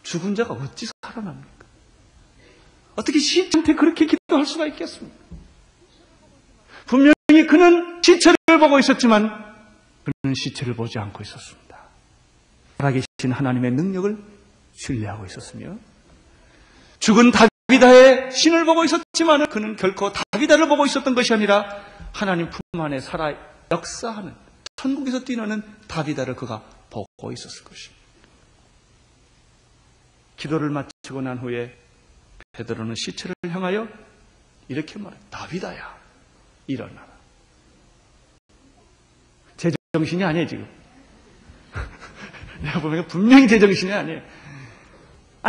죽은 자가 어찌 살아납니까? 어떻게 시체한테 그렇게 기도할 수가 있겠습니까? 분명히 그는 시체를 보고 있었지만 그는 시체를 보지 않고 있었습니다. 살아계신 하나님의 능력을 신뢰하고 있었으며, 죽은 다비다의 신을 보고 있었지만 그는 결코 다비다를 보고 있었던 것이 아니라 하나님 품 안에 살아 역사하는, 천국에서 뛰어나는 다비다를 그가 보고 있었을 것입니다. 기도를 마치고 난 후에 베드로는 시체를 향하여 이렇게 말해, 다비다야, 일어나라. 제정신이 아니에요, 지금. 내가 보면 분명히 제정신이 아니에요.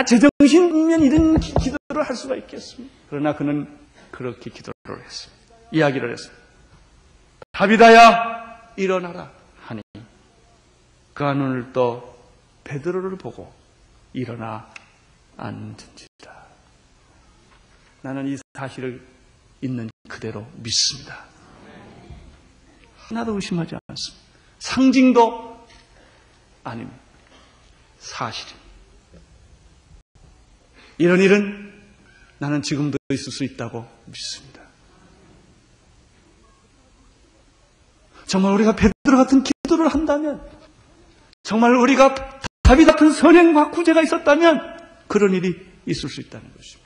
제정신이면 이런 기도를 할 수가 있겠습니까? 그러나 그는 그렇게 기도를 했습니다. 이야기를 했습니다. 다비다야, 일어나라 하니 그가 눈을 떠 베드로를 보고 일어나 앉은지라. 나는 이 사실을 있는 그대로 믿습니다. 하나도 의심하지 않습니다. 상징도 아닙니다. 사실입니다. 이런 일은 나는 지금도 있을 수 있다고 믿습니다. 정말 우리가 베드로 같은 기도를 한다면, 정말 우리가 다윗 같은 선행과 구제가 있었다면 그런 일이 있을 수 있다는 것입니다.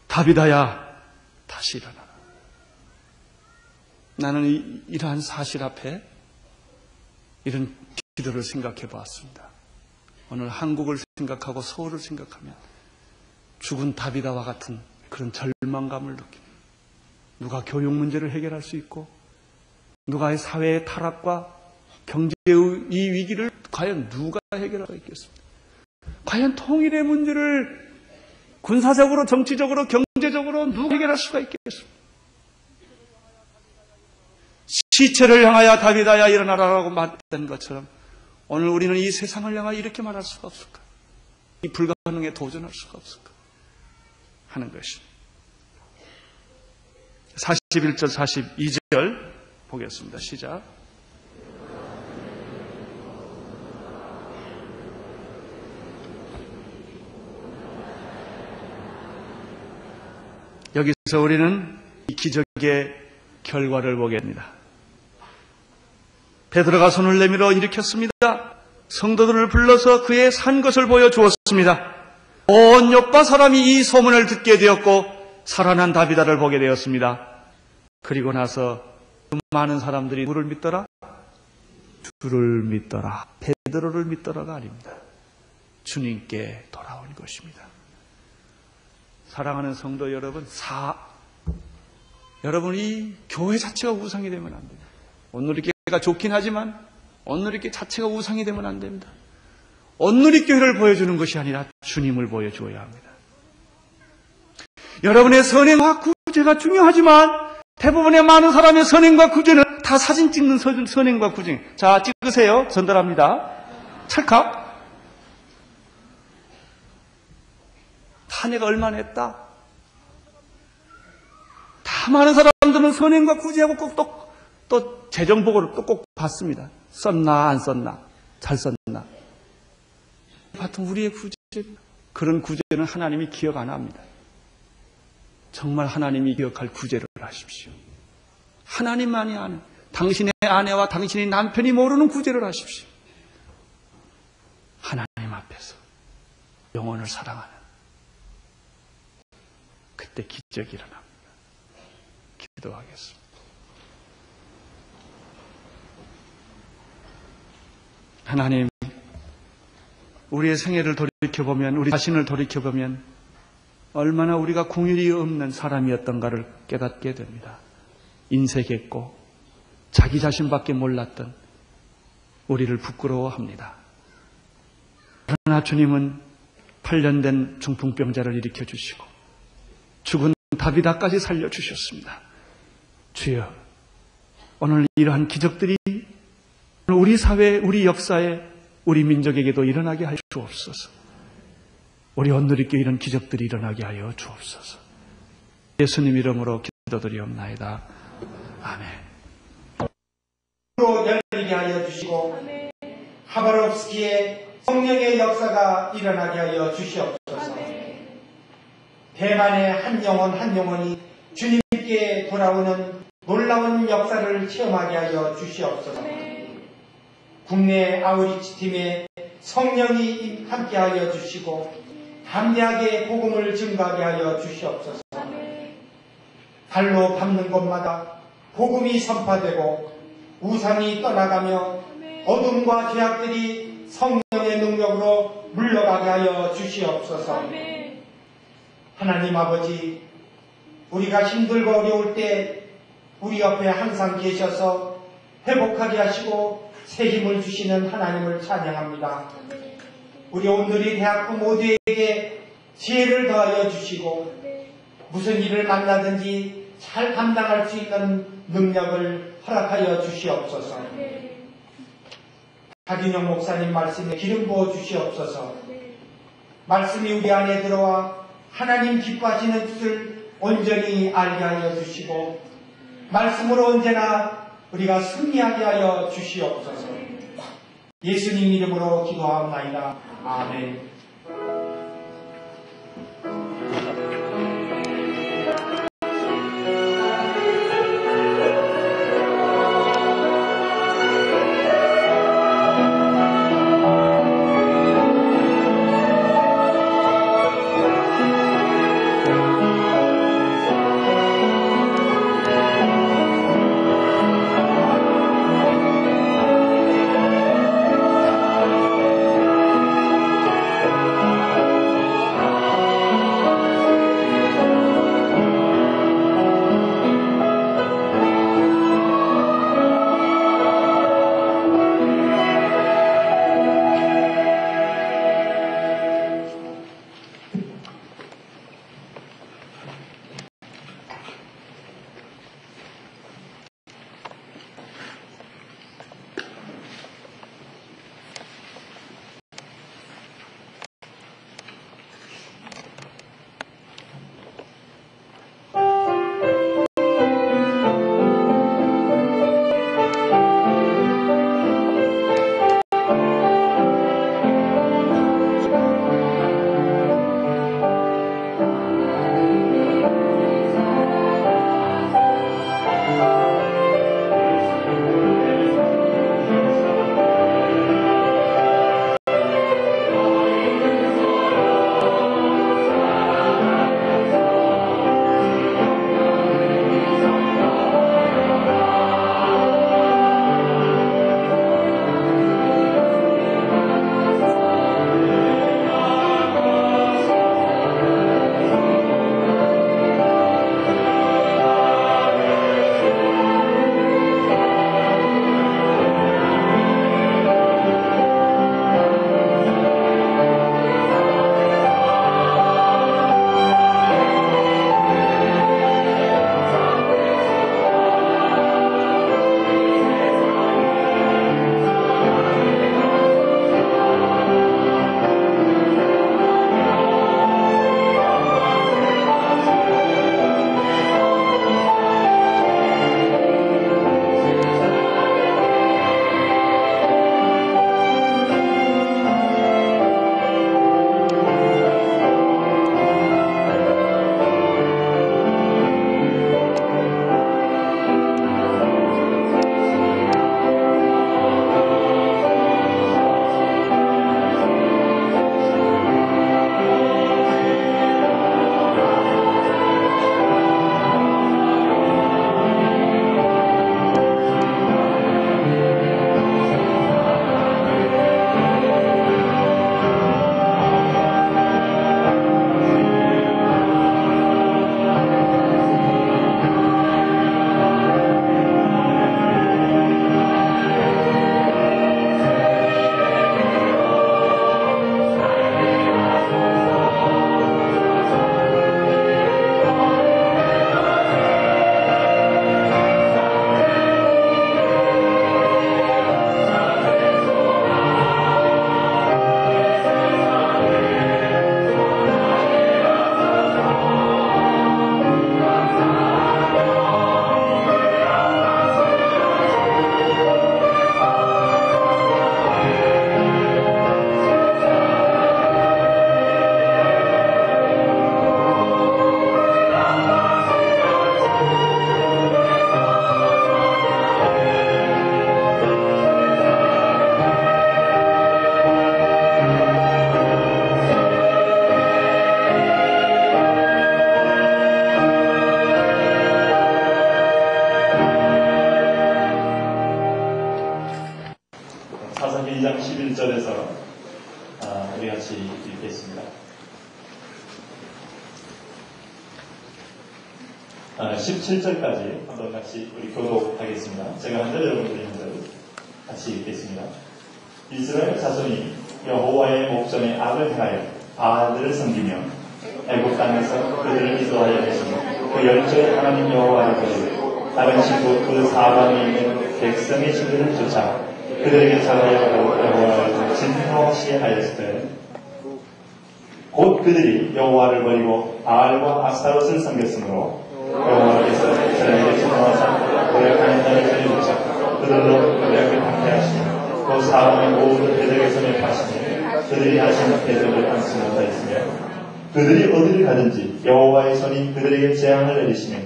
다비다야, 다시 일어나라. 나는 이러한 사실 앞에 이런 기도를 생각해 보았습니다. 오늘 한국을 생각하고 서울을 생각하면 죽은 다비다와 같은 그런 절망감을 느낍니다. 누가 교육 문제를 해결할 수 있고, 누가 사회의 타락과 경제의 이 위기를 과연 누가 해결할 수 있겠습니까? 과연 통일의 문제를 군사적으로, 정치적으로, 경제적으로 누가 해결할 수가 있겠습니까? 시체를 향하여 다윗아야 일어나라라고 말했던 것처럼 오늘 우리는 이 세상을 향하여 이렇게 말할 수가 없을까? 이 불가능에 도전할 수가 없을까? 하는 것입니다. 41절 42절 보겠습니다. 시작. 여기서 우리는 이 기적의 결과를 보게 됩니다. 베드로가 손을 내밀어 일으켰습니다. 성도들을 불러서 그의 산 것을 보여주었습니다. 온 요파 사람이 이 소문을 듣게 되었고 살아난 다비다를 보게 되었습니다. 그리고 나서 그 많은 사람들이 누구를 믿더라? 주를 믿더라. 베드로를 믿더라가 아닙니다. 주님께 돌아온 것입니다. 사랑하는 성도 여러분, 여러분이 교회 자체가 우상이 되면 안 됩니다. 온누리교회가 좋긴 하지만 온누리교회 자체가 우상이 되면 안 됩니다. 온누리교회를 보여주는 것이 아니라 주님을 보여주어야 합니다. 여러분의 선행과 구제가 중요하지만 대부분의 많은 사람의 선행과 구제는 다 사진 찍는 선행과 구제. 자, 찍으세요. 전달합니다. 찰칵. 다 내가 얼마나 했다. 다 많은 사람들은 선행과 구제하고 또 재정보고를 또 꼭 받습니다. 썼나 안 썼나, 잘 썼나. 하여튼 우리의 구제, 그런 구제는 하나님이 기억 안 합니다. 정말 하나님이 기억할 구제를 하십시오. 하나님만이 아는, 당신의 아내와 당신의 남편이 모르는 구제를 하십시오. 하나님 앞에서 영혼을 사랑하는 그때 기적이 일어납니다. 기도하겠습니다. 하나님, 우리의 생애를 돌이켜보면, 우리 자신을 돌이켜보면 얼마나 우리가 긍휼이 없는 사람이었던가를 깨닫게 됩니다. 인색했고 자기 자신밖에 몰랐던 우리를 부끄러워합니다. 그러나 주님은 8년 된 중풍병자를 일으켜주시고 죽은 다비다까지 살려주셨습니다. 주여, 오늘 이러한 기적들이 우리 사회, 우리 역사에, 우리 민족에게도 일어나게 하여 주옵소서. 우리 온누리교회 이런 기적들이 일어나게 하여 주옵소서. 예수님 이름으로 기도드리옵나이다. 아멘. 열리게 하여 주시고 하바롭스키의 성령의 역사가 일어나게 하여 주시옵소서. 대만의 한 영혼이 주님께 돌아오는 놀라운 역사를 체험하게 하여 주시옵소서. 국내 아우리치 팀에 성령이 함께하여 주시고 담대하게 복음을 증거하게 하여 주시옵소서. 발로 밟는 곳마다 복음이 선포되고 우상이 떠나가며 어둠과 죄악들이 성령의 능력으로 물러가게 하여 주시옵소서. 하나님 아버지, 우리가 힘들고 어려울 때 우리 옆에 항상 계셔서 회복하게 하시고 새 힘을 주시는 하나님을 찬양합니다. 우리 오늘이 대학부 모두에게 지혜를 더하여 주시고 무슨 일을 만나든지 잘 감당할 수 있는 능력을 허락하여 주시옵소서. 박인영 목사님 말씀에 기름 부어 주시옵소서. 말씀이 우리 안에 들어와 하나님 기뻐하시는 뜻을 온전히 알게 하여 주시고 말씀으로 언제나 우리가 승리하게 하여 주시옵소서. 예수님 이름으로 기도하옵나이다. 아멘. 사사기 2장 11절에서 우리 같이 읽겠습니다. 17절까지 한번 같이 우리 교독하겠습니다. 제가 한 절, 여러분들이 한 절 같이 읽겠습니다. 이스라엘 자손이 여호와의 목전에 악을 행하여 바알들을 섬기며 애굽 땅에서 그들을 인도하여 계시며 그 열조의 하나님 여호와를 버리고 다른 신부 그 사방에 있는 백성의 신들을 쫓아 그들에게 절하여 여호와를 진노하시게 하였을 때 곧 그들이 여호와를 버리고 바알과 아스타롯을 섬겼으므로 여호와께서 이스라엘에 진노하사 고약한 자를 들여쫓아 그들로 고약을 박해하시며 그 사방의 모든 대적의 손에 파시며 그들이 하시는 대적을 안지 못하였으며 그들이 어디를 가든지 여호와의 손이 그들에게 재앙을 내리시며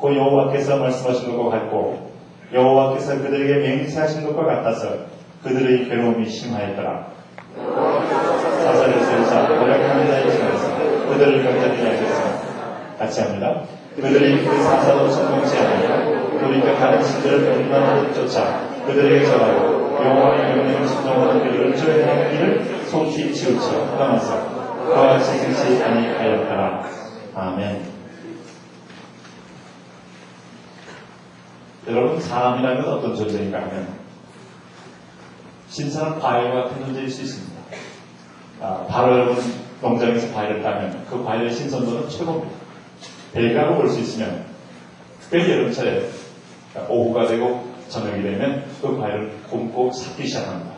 그 여호와께서 말씀하신 것과 같고 여호와께서 그들에게 맹세하신 것과 같아서 그들의 괴로움이 심하였더라. 사사를 세우사 고약한 자의 손에서 그들을 건져내게 하셨으며 같이 합니다. 그들이 그 사사로 성공치 않으며 돌이켜가는 신들을 분만하듯 쫓아 그들에게 절하고 여호와의 명령을 순종하는 그 열조의 행위를 속히 치우쳐 떠나서 그와 같이 승치 아니하였더라. 아멘. 여러분, 사람이라는 건 어떤 존재인가 하면 신선한 과일과 같은 존재일 수 있습니다. 바로 여러분 농장에서 과일을 따면 그 과일의 신선도는 최고입니다. 배가로 볼 수 있으면 특별히 여름철에 오후가 되고 저녁이 되면 그 과일을 굽고 삭기 시작합니다.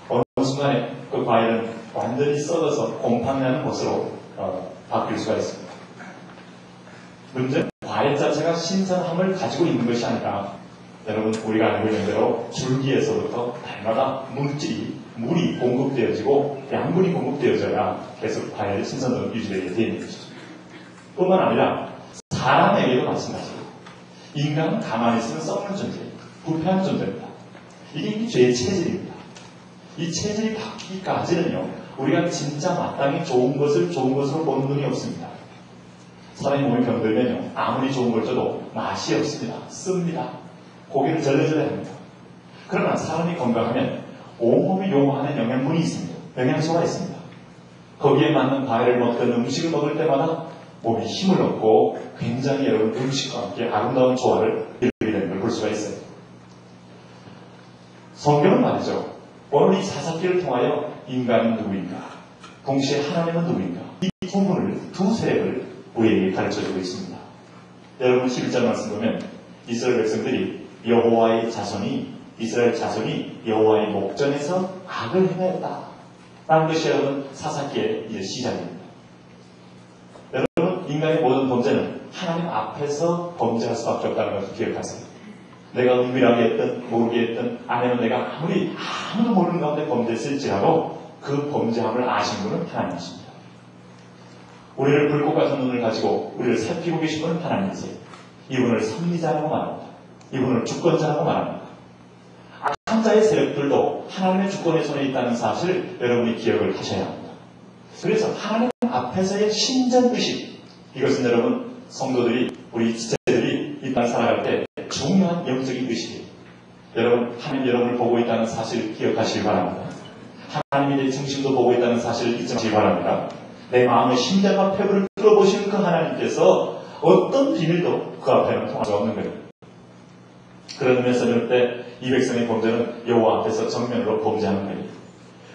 어느 순간에 그 과일은 완전히 썩어서 곰팡이나는 것으로 바뀔 수가 있습니다. 문제는 과일 자체가 신선함을 가지고 있는 것이 아니라 여러분 우리가 알고 있는 대로 줄기에서부터 날마다 물이 공급되어지고 양분이 공급되어져야 계속 과일의 신선도가 유지되게 되어 있는 것이죠. 뿐만 아니라 사람에게도 마찬가지예요. 인간은 가만히 있으면 썩는 존재입니다. 부패한 존재입니다. 이게 죄의 체질입니다. 이 체질이 바뀌기까지는요, 우리가 진짜 마땅히 좋은 것으로 보는 눈이 없습니다. 사람이 몸이 병들면요, 아무리 좋은 걸 줘도 맛이 없습니다. 씁니다. 고기를 절레절레 합니다. 그러나 사람이 건강하면 온몸이 요구하는 영양분이 있습니다. 영양소가 있습니다. 거기에 맞는 과일을 먹든 음식을 먹을 때마다 몸에 힘을 얻고 굉장히 여러분 음식과 함께 아름다운 조화를 이루게 되는 걸 볼 수가 있어요. 성경은 말이죠. 오늘 이 사사기를 통하여 인간은 누구인가, 동시에 하나님은 누구인가, 이 두 세력을 우리에게 가르쳐주고 있습니다. 여러분 11절 말씀 보면 이스라엘 백성들이 이스라엘 자손이 여호와의 목전에서 악을 행하였다 라는 것이 여러분 사사기의 이제 시작입니다. 여러분 인간의 모든 범죄는 하나님 앞에서 범죄할 수밖에 없다는 것을 기억하세요. 내가 은밀하게 했든 모르게 했든 아니면 내가 아무도 모르는 가운데 범죄했을지라도 그 범죄함을 아신 분은 하나님이십니다. 우리를 불꽃 같은 눈을 가지고 우리를 살피고 계신 분은 하나님이세요. 이분을 섭리자라고 말합니다. 이분을 주권자라고 말합니다. 악한 자의 세력들도 하나님의 주권의 손에 있다는 사실을 여러분이 기억을 하셔야 합니다. 그래서 하나님 앞에서의 신전의식, 이것은 여러분 성도들이, 우리 지체들이 이 땅 살아갈 때 중요한 영적인 의식이에요. 여러분, 하나님 여러분을 보고 있다는 사실을 기억하시기 바랍니다. 하나님이 내 중심도 보고 있다는 사실을 잊지 마시기 바랍니다. 내 마음의 심장과 폐부를 뚫어보시는 그 하나님께서 어떤 비밀도 그 앞에는 통할 수 없는 거예요. 그런 의미에서 이럴 때 이 백성의 범죄는 여호와 앞에서 정면으로 범죄하는 거예요.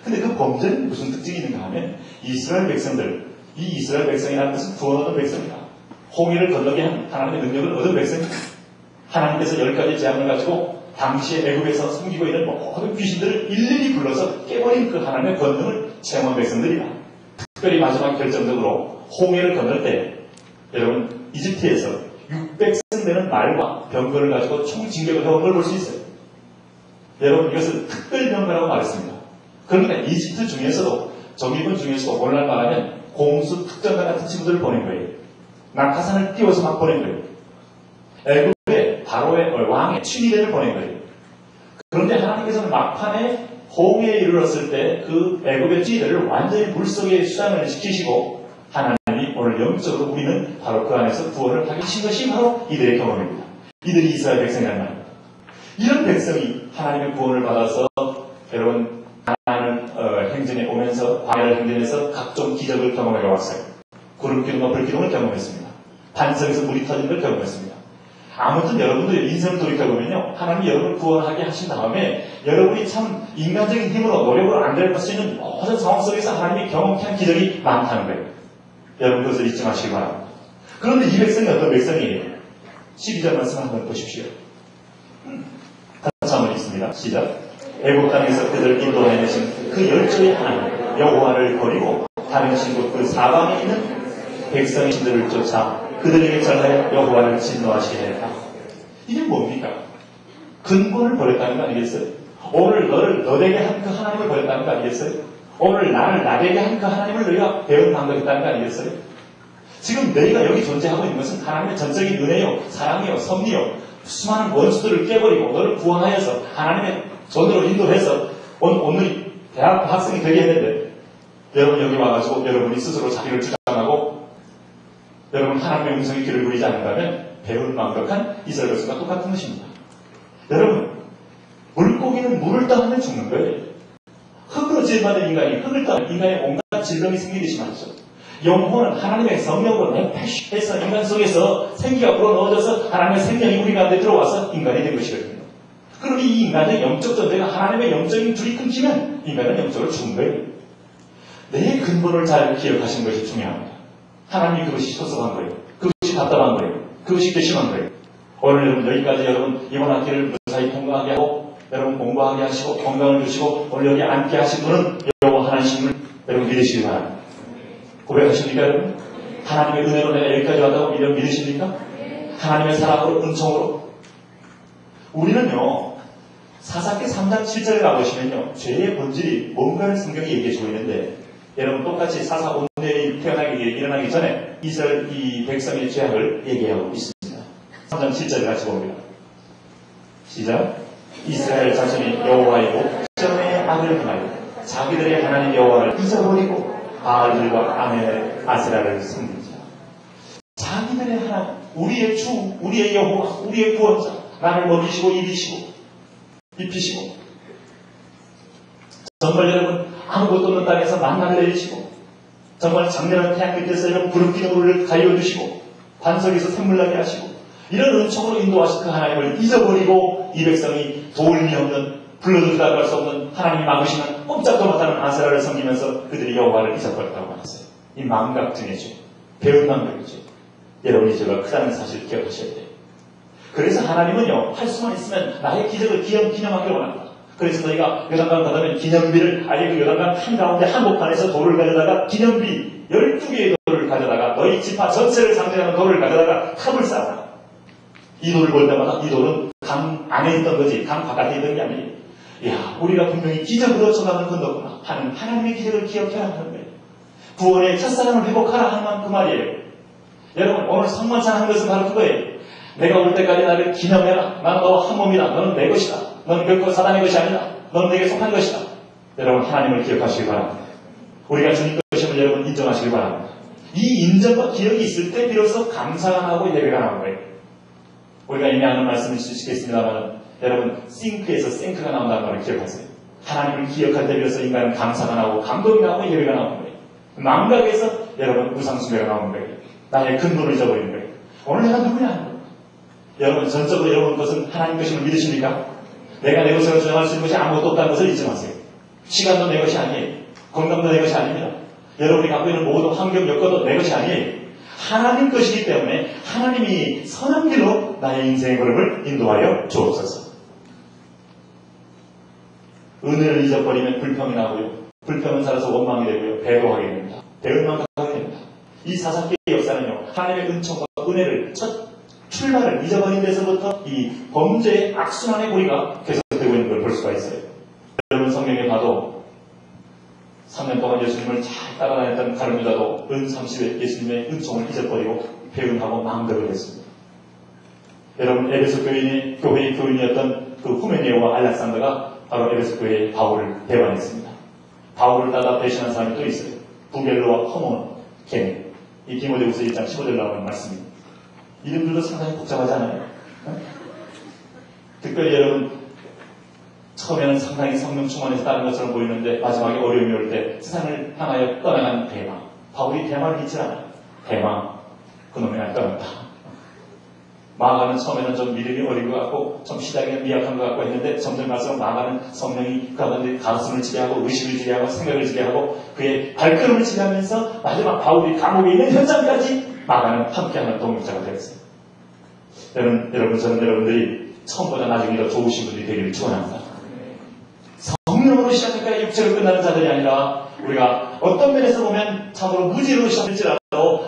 근데 그 범죄는 무슨 특징이 있는가 하면 이 이스라엘 백성이라는 것은 구원 얻은 백성이다. 홍해를 건너게 한 하나님의 능력을 얻은 백성이다. 하나님께서 10가지 재앙을 가지고 당시에 애굽에서 숨기고 있는 모든 귀신들을 일일이 불러서 깨버린 그 하나님의 권능을 체험한 백성들이다. 특별히 마지막 결정적으로 홍해를 건널 때 여러분 이집트에서 600성 되는 말과 병거를 가지고 총진격을 해온 걸 볼 수 있어요. 여러분 이것은 특별병거라고 말했습니다. 그러니까 이집트 중에서도 정예군 중에서도 오늘날 말하면 공수 특전가 같은 친구들을 보낸 거예요. 낙하산을 띄워서 막 보낸 거예요. 애굽에 바로의 왕의 취리대를 보낸 거예요. 그런데 하나님께서는 막판에 홍해에 이르렀을 때 그 애굽의 취리대를 완전히 물속에 수장을 시키시고 하나님이 오늘 영적으로 우리는 바로 그 안에서 구원을 하게 하신 것이 바로 이들의 경험입니다. 이들이 이스라엘 백성이라는 말입니다. 이런 백성이 하나님의 구원을 받아서 여러분 행전에 오면서 광야를 행전해서 각종 기적을 경험해 왔어요. 구름기둥과 불기둥을 경험했습니다. 반석에서 물이 터진 걸 경험했습니다. 아무튼 여러분도 인생을 돌이켜보면요, 하나님이 여러분을 구원하게 하신 다음에 여러분이 참 인간적인 힘으로 노력으로 안 될 수 있는 모든 상황 속에서 하나님이 경험케 한 기적이 많다는 거예요. 여러분 그것을 잊지 마시기 바랍니다. 그런데 이 백성이 어떤 백성이에요? 12절 말씀 한번 보십시오. 같이 한번 읽습니다. 시작. 애국 땅에서 그들을 인도해내신 그 열조의 하나님 여호와를 버리고 다른 친구 그 사방에 있는 백성의 신들을 쫓아 그들에게 절하여 여호와를 진노하시게 했다. 이게 뭡니까? 근본을 버렸다는 거 아니겠어요? 오늘 너를 너되게 한 그 하나님을 버렸다는 거 아니겠어요? 오늘 나를 나되게 한 그 하나님을 너희가 배은망덕했다는 거 아니겠어요? 지금 너희가 여기 존재하고 있는 것은 하나님의 전적인 은혜요, 사랑이요, 섭리요, 수많은 원수들을 깨버리고 너를 구원하여서 하나님의 전으로 인도해서 오늘 대학 학생이 되게 했는데, 여러분 여기 와가지고 여러분이 스스로 자기를 주장하고 여러분 하나님의 음성의 귀를 누리지 않는다면 배은망덕한 이스라엘 백성과 똑같은 것입니다. 여러분, 물고기는 물을 떠나면 죽는 거예요. 흙으로 지음받은 인간이 흙을 떠나 인간의 온갖 질병이 생기듯이 말이죠. 영혼은 하나님의 성령으로 내패시해서 인간 속에서 생기가 불어넣어져서 하나님의 생명이 우리 가운데 들어와서 인간이 된 것이거든요. 그러니 이 인간의 영적 존재가 하나님의 영적인 줄이 끊기면 인간은 영적으로 죽는 거예요. 내 근본을 잘 기억하시는 것이 중요합니다. 하나님이 그것이 소속한 거예요. 그것이 답답한 거예요. 그것이 괘씸한 거예요. 오늘 여러분 여기까지 여러분 이번 학기를 무사히 통과하게 하고 여러분 공부하게 하시고 건강을 주시고 오늘 여기 앉게 하신 분은 여호와 하나님을 여러분 믿으시기 바랍니다. 고백하십니까 여러분? 하나님의 은혜로 내가 여기까지 왔다고 믿으십니까? 하나님의 사랑으로 은총으로. 우리는요 사사기 3장 7절에 가보시면요 죄의 본질이 뭔가를 성경이 얘기해주고 있는데, 여러분 똑같이 사사 온전히 일어나기 전에 이스라엘 이 백성의 죄악을 얘기하고 있습니다. 3장 7절을 같이 봅니다. 시작. 이스라엘 자손이 여호와의 목전에 악을 행하여 자기들의 하나님 여호와를 잊어버리고 바알들과 아멘의 아세라를 섬긴 자. 자기들의 하나님, 우리의 주, 우리의 여호와, 우리의 구원자, 나를 먹이시고 입히시고 정말 여러분 아무것도 없는 땅에서 만나를 내리시고 정말 장렬한 태양 밑에서 여러분 구름기둥을 가려주시고 반석에서 샘물 나게 하시고 이런 은총으로 인도하신 그 하나님을 잊어버리고 이 백성이 도움이 없는 불러도 대답할 수 없는 하나님이 막으시는 꼼짝도 못하는 아세라를 섬기면서 그들이 여호와를 잊어버렸다고 말했어요. 이 망각증이죠. 배운 망각이죠. 여러분이 제가 크다는 사실을 기억하셔야 돼요. 그래서 하나님은요 할 수만 있으면 나의 기적을 기념하기를 원한다. 그래서 너희가 요단강 가다면 기념비를 아예 그 요단강 한가운데 한복판에서 돌을 가져다가 기념비 12개의 돌을 가져다가 너희 지파 전체를 상징하는 돌을 가져다가 탑을 쌓아라. 이 돌을 볼 때마다 이 돌은 강 안에 있던 거지 강 바깥에 있던 게 아니에요. 이야, 우리가 분명히 기적으로 전하는 건너구나 하는 하나님의 기적을 기억해야 하는 거예요. 구원의 첫사랑을 회복하라 하는 그 말이에요. 여러분 오늘 성만찬 하는 것은 바로 그거예요. 내가 올 때까지 나를 기념해라. 나는 너와 한 몸이다. 너는 내 것이다. 너는 결코 사단의 것이 아니다. 너는 내게 속한 것이다. 여러분 하나님을 기억하시기 바랍니다. 우리가 주님 것임을 여러분 인정하시기 바랍니다. 이 인정과 기억이 있을 때 비로소 감사가 나오고 예배가 나오는 거예요. 우리가 이미 아는 말씀을 주시겠습니다만 여러분 싱크에서 생크가 나온다는 걸 기억하세요. 하나님을 기억할 때 비로소 인간은 감사가 나오고 감동이 나오고 예배가 나오는 거예요. 망각에서 여러분 우상숭배가 나오는 거예요. 나의 근본을 잊어버리는 거예요. 오늘 내가 누구냐 하는 거예요. 여러분 전적으로 여러분 것은 하나님 것임을 믿으십니까? 내가 내 것으로 주장할 수 있는 것이 아무것도 없다는 것을 잊지 마세요. 시간도 내 것이 아니에요. 건강도 내 것이 아닙니다. 여러분이 갖고 있는 모든 환경 여건도 내 것이 아니에요. 하나님 것이기 때문에 하나님이 선한 길로 나의 인생의 걸음을 인도하여 주옵소서. 은혜를 잊어버리면 불평이 나고요. 불평은 살아서 원망이 되고요. 배도하게 됩니다. 배은망덕하게 됩니다. 이 사사기의 역사는요. 하나님의 은총과 은혜를 첫 출발을 잊어버린 데서부터 이 범죄의 악순환의 고리가 계속되고 있는 걸 볼 수가 있어요. 여러분 성경에 봐도 3년 동안 예수님을 잘 따라다녔던 가룟 유다도 은 30에 예수님의 은총을 잊어버리고 배은하고 망덕을 했습니다. 여러분 에베소 교회의 교인이었던 그 후메니오와 알렉산더가 바로 에베소 교회의 바울을 배반했습니다. 바울을 따라 배신한 사람이 또 있어요. 부겔로와 허몬, 게네. 이 디모데후서 1장 15절 나오는 말씀입니다. 이름들도 상당히 복잡하지 않아요? 특별히 여러분 처음에는 상당히 성령 충만해서 다른 것처럼 보이는데 마지막에 어려움이 올 때 세상을 향하여 떠나간 대마. 바울이 대마를 잊지 않아요. 대마, 그놈이 날 떠났다. 마가는 처음에는 좀 믿음이 어린 것 같고 좀 시작에는 미약한 것 같고 했는데 점점 갈수록 마가는 성령이 그 가운데 가슴을 지배하고 의식을 지배하고 생각을 지배하고 그의 발걸음을 지배하면서 마지막 바울이 감옥에 있는 현장까지 마가는 함께하는 동역자가 되었어요. 여러분 저는 여러분들이 처음보다 나중에 더 좋으신 분들이 되기를 축원합니다. 성령으로 시작할까요? 육체로 끝나는 자들이 아니라 우리가 어떤 면에서 보면 참으로 무지로 시작할지라도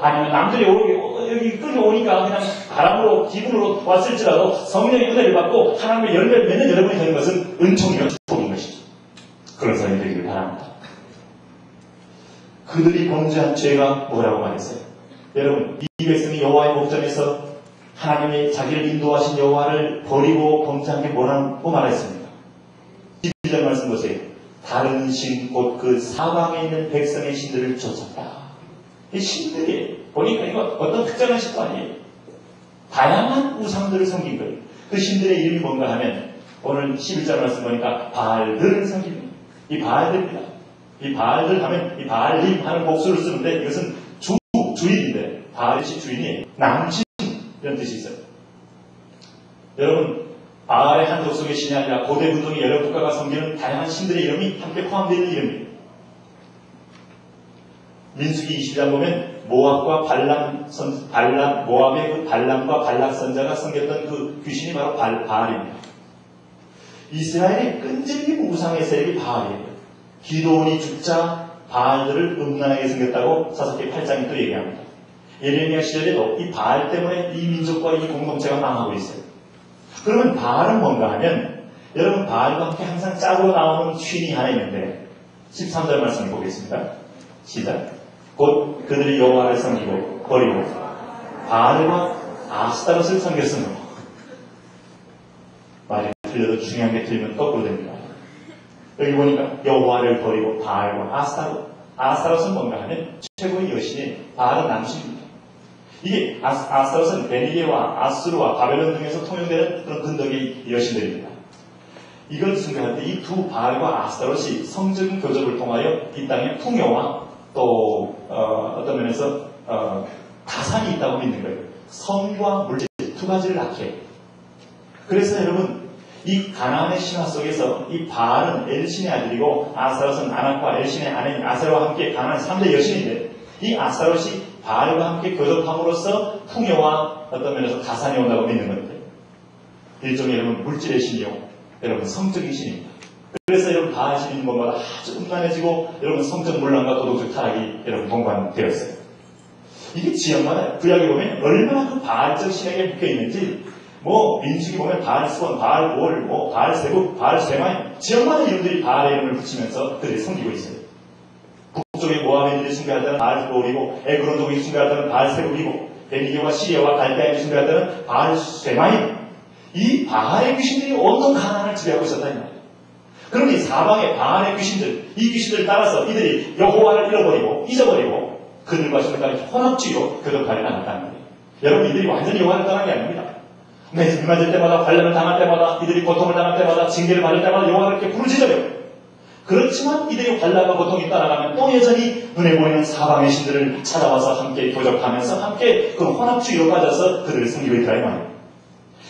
아니면 남들이 여기 끌려오니까 그냥 바람으로 기분으로 왔을지라도 성령의 은혜를 받고 하나님의 열매를 맺는 여러분이 되는 것은 은총이요 축복인 것이죠. 그런 사람이 되기를 바랍니다. 그들이 범죄한 죄가 뭐라고 말했어요? 여러분 이 백성이 여호와의 목전에서 하나님이 자기를 인도하신 여호와를 버리고 범죄한 게 뭐라고 말했습니까? 12절 말씀 보세요. 다른 신, 곧 그 사방에 있는 백성의 신들을 쫓았다. 이 신들이 보니까 이거 어떤 특정한 신도 아니에요. 다양한 우상들을 섬긴 거예요. 그 신들의 이름이 뭔가 하면 오늘 11절 말씀 보니까 바알들을 섬깁니다. 이 바알들입니다. 이 바알들 하면 이 바알림 하는 복수를 쓰는데 이것은 주인인데 바알이 주인이에요. 남신 이런 뜻이 있어요. 여러분 바알의 한 족속의 신이 아니라 고대 분동의 여러 국가가 섬기는 다양한 신들의 이름이 함께 포함되어 있는 이름이에요. 민수기 20장 보면 모압과 모압의 그 발람과 발락 선자가 섬겼던 그 귀신이 바로 바알입니다. 이스라엘의 끈질긴 우상의 세력이 바알이에요. 기도원이 죽자 바알들을 음란하게 섬겼다고 사사기 8장이 또 얘기합니다. 예레미야 시절에도 이 바알 때문에 이 민족과 이 공동체가 망하고 있어요. 그러면 바알은 뭔가 하면 여러분 바알과 함께 항상 짝으로 나오는 신이 하나 있는데 13절 말씀을 보겠습니다. 시작. 곧 그들이 여호와를 섬기고 버리고 바알과 아스타롯을 섬겼으므로. 말이 틀려도 중요한 게 틀리면 거꾸로 됩니다. 여기 보니까 여호와를 버리고 바알과 아스타롯은 뭔가 하면 최고의 여신이 바알은 남신입니다. 이게 아스타롯은 베니게와 아수르와 바벨론 등에서 통용되는 그런 근덕의 여신들입니다. 이걸 숭배할 때 이 두 바알과 아스타롯이 성적인 교접을 통하여 이 땅에 풍요와 또 어떤 면에서 가산이 있다고 믿는 거예요. 성과 물질 두 가지를 낳게 해요. 그래서 여러분 이 가나안의 신화 속에서 이 바알은 엘신의 아들이고 아스타롯은 아낙과 엘신의 아내인 아세라와 함께 가나안 3대 여신인데 이 아스타롯이 바알과 함께 교접함으로써 풍요와 어떤 면에서 가산이 온다고 믿는 건데 일종의 여러분 물질의 신이요 여러분 성적인 신입니다. 그래서 여러분 바알 신인 것마다 아주 음란해지고 여러분 성적 문란과 도덕적 타락이 여러분 동반되었어요. 이게 지역마다 구약에 보면 얼마나 그 바알적 신에게 묶여있는지 민수기 보면 바알 수원, 바알 올, 바알 세국, 바알 쇠마임 지역마다 이름들이 바알의 이름을 붙이면서 그들이 섬기고 있어요. 북쪽의 모압인들이 숭배하다는 바알 볼이고 에그론족이 숭배하다는 바알 세국이고 베니게와 시리아와 갈대아인이 숭배하다는 바알 쇠마임 이 바알의 귀신들이 온통 가나안을 지배하고 있었다는 말이에요. 그럼 이 사방의 바알의 귀신들 이 귀신들을 따라서 이들이 여호와를 잊어버리고 그들과 신들까지 혼합주의로 교접하려 나갔다는 말이에요. 여러분 이들이 완전히 여호와를 떠난 게 아닙니다. 매일 맞을 때마다 관련을 당할 때마다 이들이 고통을 당할 때마다 징계를 받을 때마다 여호와를 이렇게 부르짖어요. 그렇지만 이들이 환난과 고통이 따라가면 또 여전히 눈에 보이는 사방의 신들을 찾아와서 함께 교접하면서 함께 그 혼합주의로 빠져서 그들을 섬기고 있더라 이 말이에요.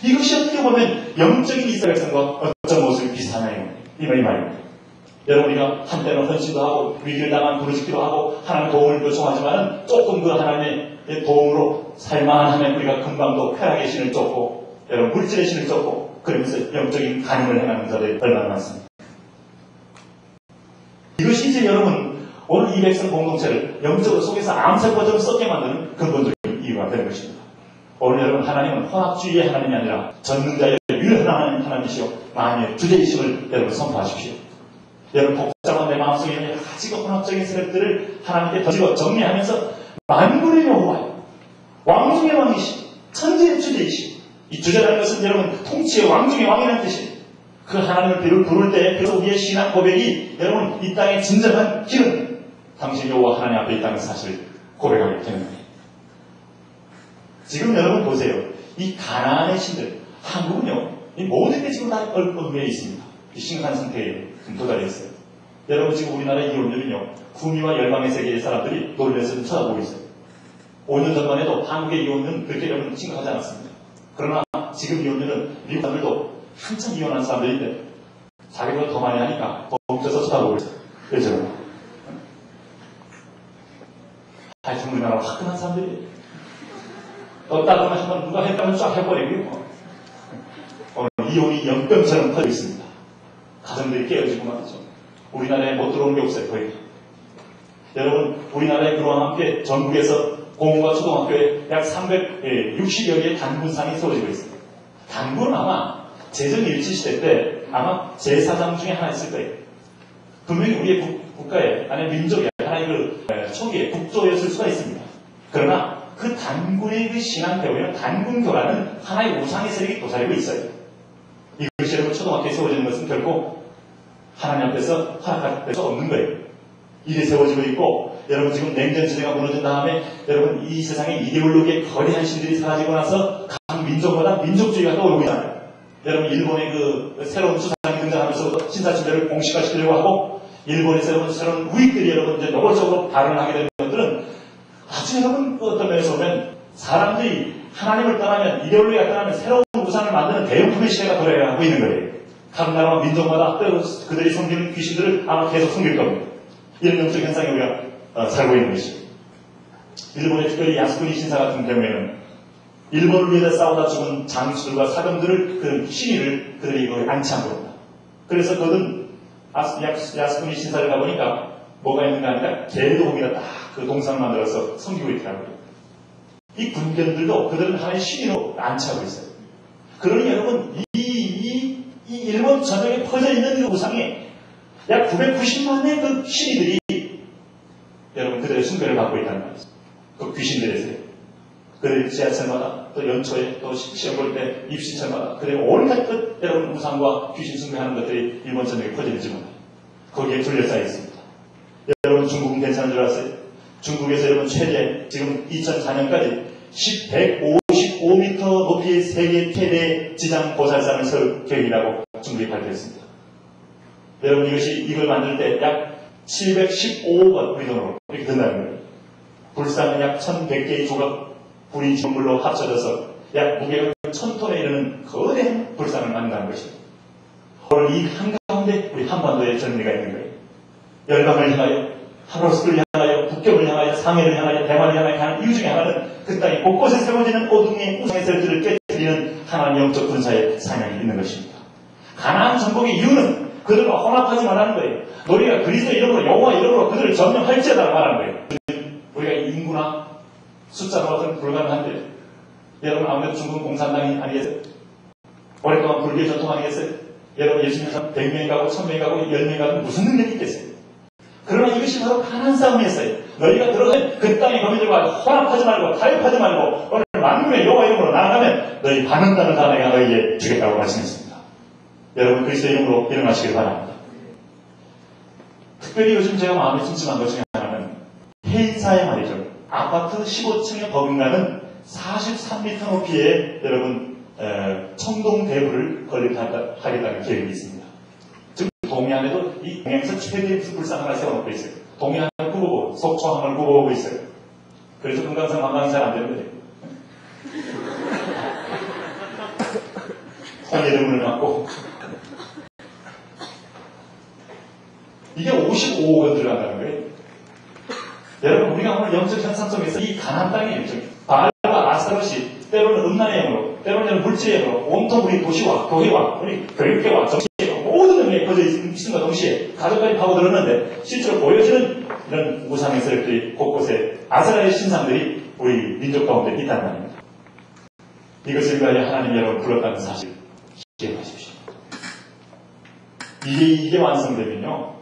이것이 어떻게 보면 영적인 이스라엘 백성과 어떤 모습이 비슷하나요? 이 말입니다. 여러분 우리가 한때는 헌신도 하고 위기를 당한 부르짖기도 하고 하나님의 도움을 요청하지만 조금 그 하나님의 도움으로 살만하면 우리가 금방 또 쾌락의 신을 쫓고 여러분 물질의 신을 쫓고 그러면서 영적인 간음을 행하는 자들이 얼마나 많습니다. 이것이 이제 여러분 오늘 이 백성 공동체를 영적으로 속에서 암세포처럼 썩게 만드는 근본적인 이유가 되는 것입니다. 오늘 여러분 하나님은 혼합주의의 하나님이 아니라 전능자의 유일한 하나님이시오 만유의 주제이심을 여러분 선포하십시오. 여러분 복잡한 내 마음속에 있는 여러 가지가 혼합적인 세력들을 하나님께 던지고 정리하면서 만군의 여호와요 왕중의 왕이시 천지의 주제이시 이 주제라는 것은 여러분 통치의 왕중의 왕이라는 뜻이에요. 그 하나님을 부를 때 그래서 우리의 신앙 고백이 여러분 이 땅의 진정한 길은 당신 여호와 하나님 앞에 있다는 사실을 고백하게 되는 거예요. 지금 여러분 보세요. 이 가나안의 신들 한국은요 이 모든 게 지금 다 얽매여 있습니다. 심각한 상태에 도달해 있어요. 여러분 지금 우리나라 이혼율은요, 구미와 열방의 세계의 사람들이 놀라서 쳐다보고 있어요. 5년 전만 해도 한국의 이혼율은 그렇게 여러분 심각하지 않았습니다. 그러나 지금 이혼율은 미국 사람들도 한참 이혼한 사람들인데 자기보다 더 많이 하니까 더 뭉쳐서 쳐다보고 있어요. 그렇죠? 하여튼 우리나라 화끈한 사람들이 떴다 보면 한번 누가 했다면 쫙 해버리고요. 오늘 이혼이 연병처럼 퍼져 있습니다. 가정들이 깨어지고 말이죠. 우리나라에 못 들어오는 게 없어요, 거의. 여러분, 우리나라에 그와 함께 전국에서 공과 초등학교에 약 360여 개의 단군상이 세워지고 있습니다. 단군은 아마 제정일치시대 때 아마 제사장 중에 하나 있을 거예요. 분명히 우리의 국가에, 아니 민족의 하나의 그 초기의 국조였을 수가 있습니다. 그러나 그 단군의 그 신앙 배우에는 단군교라는 하나의 우상의 세력이 도사리고 있어요. 이것이 여러분 초등학교에 세워지는 것은 결코 하나님 앞에서 허락할 수 없는 거예요. 일이 세워지고 있고, 여러분 지금 냉전시대가 무너진 다음에 여러분 이 세상에 이데올로기의 거대한 신들이 사라지고 나서 각 민족마다 민족주의가 떠오르고 있잖아요. 여러분 일본의 그 새로운 수상이 등장하면서 신사침대를 공식화시키려고 하고, 일본에서 여러분 새로운 우익들이 여러분 이제 노골적으로 발언을 하게 되는 것들은 아주 여러분 어떤 면에서 보면 사람들이 하나님을 떠나면, 이데올로기가 떠나면 새로운 우상을 만드는 대형품의 시대가 돌아가고 있는 거예요. 각 나라와 민족마다 그들이 섬기는 귀신들을 아마 계속 섬길 겁니다. 이런 영적 현상에 우리가 살고 있는 것입니다. 일본의 특별히 야스쿠니 신사 같은 경우에는 일본을 위해서 싸우다 죽은 장수들과 사병들을 그 신의를 그들이 안치한 겁니다. 그래서 그들은 야스쿠니 신사를 가보니까 뭐가 있는가 하니까 개도움이라 딱 그 동상을 만들어서 섬기고 있더라고요. 이 군견들도 그들은 하나의 신의로 안치하고 있어요. 그러니 여러분 이 일본 전역에 퍼져 있는 그 우상에 약 990만의 그 신이들이 여러분 그들의 숭배를 받고 있다는 말이죠. 그 귀신들에서요. 그들 지하철마다 또 연초에 또 시험 볼 때 입시철마다 그들의 온갖 그 여러분 우상과 귀신 숭배하는 것들이 일본 전역에 퍼져있지 못해요. 거기에 둘러싸여 있습니다. 여러분 중국은 괜찮은 줄 아세요? 중국에서 여러분 최대 지금 2004년까지 155m 높이의 세계 최대 지장 보살상을 세울 계획이라고 중국이 발표했습니다. 여러분 이걸 만들 때 약 715억 원 우리 돈으로 이렇게 든다는 거예요. 불상은 약 1100개의 조각 불이 전물로 합쳐져서 약 무게가 1000톤에 이르는 거대한 불상을 만든다는 것입니다. 오늘 이 한가운데 우리 한반도의 젊은이가 있는 거예요. 열강을 향하여, 하로스를 향하여, 북경을 향하여, 상해를 향하여, 대만을 향하여 가는 이유 중에 하나는 그 땅에 곳곳에 세워지는 어둠의 우상의 세력들을 깨뜨리는 하나님 영적 군사의 사명이 있는 것입니다. 가나안 정복의 이유는 그들과 혼합하지 말라는 거예요. 너희가 그리스도 이름으로 여호와 이름으로 그들을 점령할지어다 말하는 거예요. 우리가 인구나 숫자로는 불가능한데 여러분 아무래도 중국 공산당이 아니겠어요? 오랫동안 불교의 전통 아니겠어요? 여러분 예수님께서 100명이 가고 1000명이 가고 10명이 가고 무슨 능력이 있겠어요? 그러나 이것이 바로 가난한 싸움이었어요. 너희가 들어가면 그 땅의 거민들과 혼합하지 말고 타협하지 말고 오늘 만군의 여호와 이름으로 나아가면 너희 반응다는 다 내가 너희에게 주겠다고 말씀했습니다. 여러분 그리스도 이름으로 일어나시길 바랍니다. 특별히 요즘 제가 마음에 찜찜한 것 중에 하나는 해인사에 말이죠. 아파트 15층에 버금가는 43m 높이의 여러분 청동 대부를 건립하겠다는 계획이 있습니다. 지금 동해안에도 이 동해안에서 최대의 불상 하나 세워놓고 있어요. 동해안을 굽어보고 속초항을 굽어보고 있어요. 그래서 금강산 관광이 잘 안 되는 거예요. 홍해대문을 막고 이게 55억 원 들어간다는 거예요. 여러분 우리가 오늘 영적 현상 속에서 이 가나안 땅에 바알과 아스타롯이 때로는 음란의 영으로 때로는 물질의 영으로 온통 우리 도시와 교회와 우리 교육계와 정치에 모든 의미에 퍼져 있음과 동시에 가정까지 파고들었는데 실제로 보여지는 이런 우상의 세력들이 곳곳에 아스라엘 신상들이 우리 민족 가운데 있단 말입니다. 이것을 위하여 하나님 여러분 불렀다는 사실 기억하십시오. 이게 완성되면요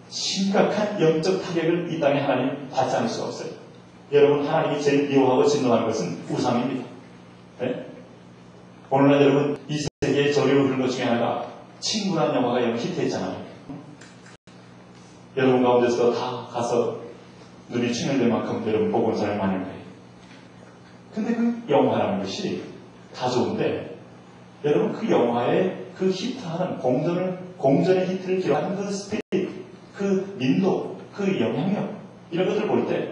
심각한 영적 타격을 이 땅에 하나님 받지 않을 수가 없어요. 여러분 하나님이 제일 미워하고 진노하는 것은 우상입니다. 네? 오늘날 여러분 이 세계에 저리로 흐른 것 중에 하나가 친구란 영화가 여러분 히트했잖아요. 여러분 가운데서 다 가서 눈이 충혈될 만큼 여러분 보고 온 사람이 많은 거예요. 근데 그 영화라는 것이 다 좋은데 여러분 그 영화의 그 히트하는 공전의 히트를 기록하는 그 스피릿, 그 민도, 그 영향력 이런 것들을 볼 때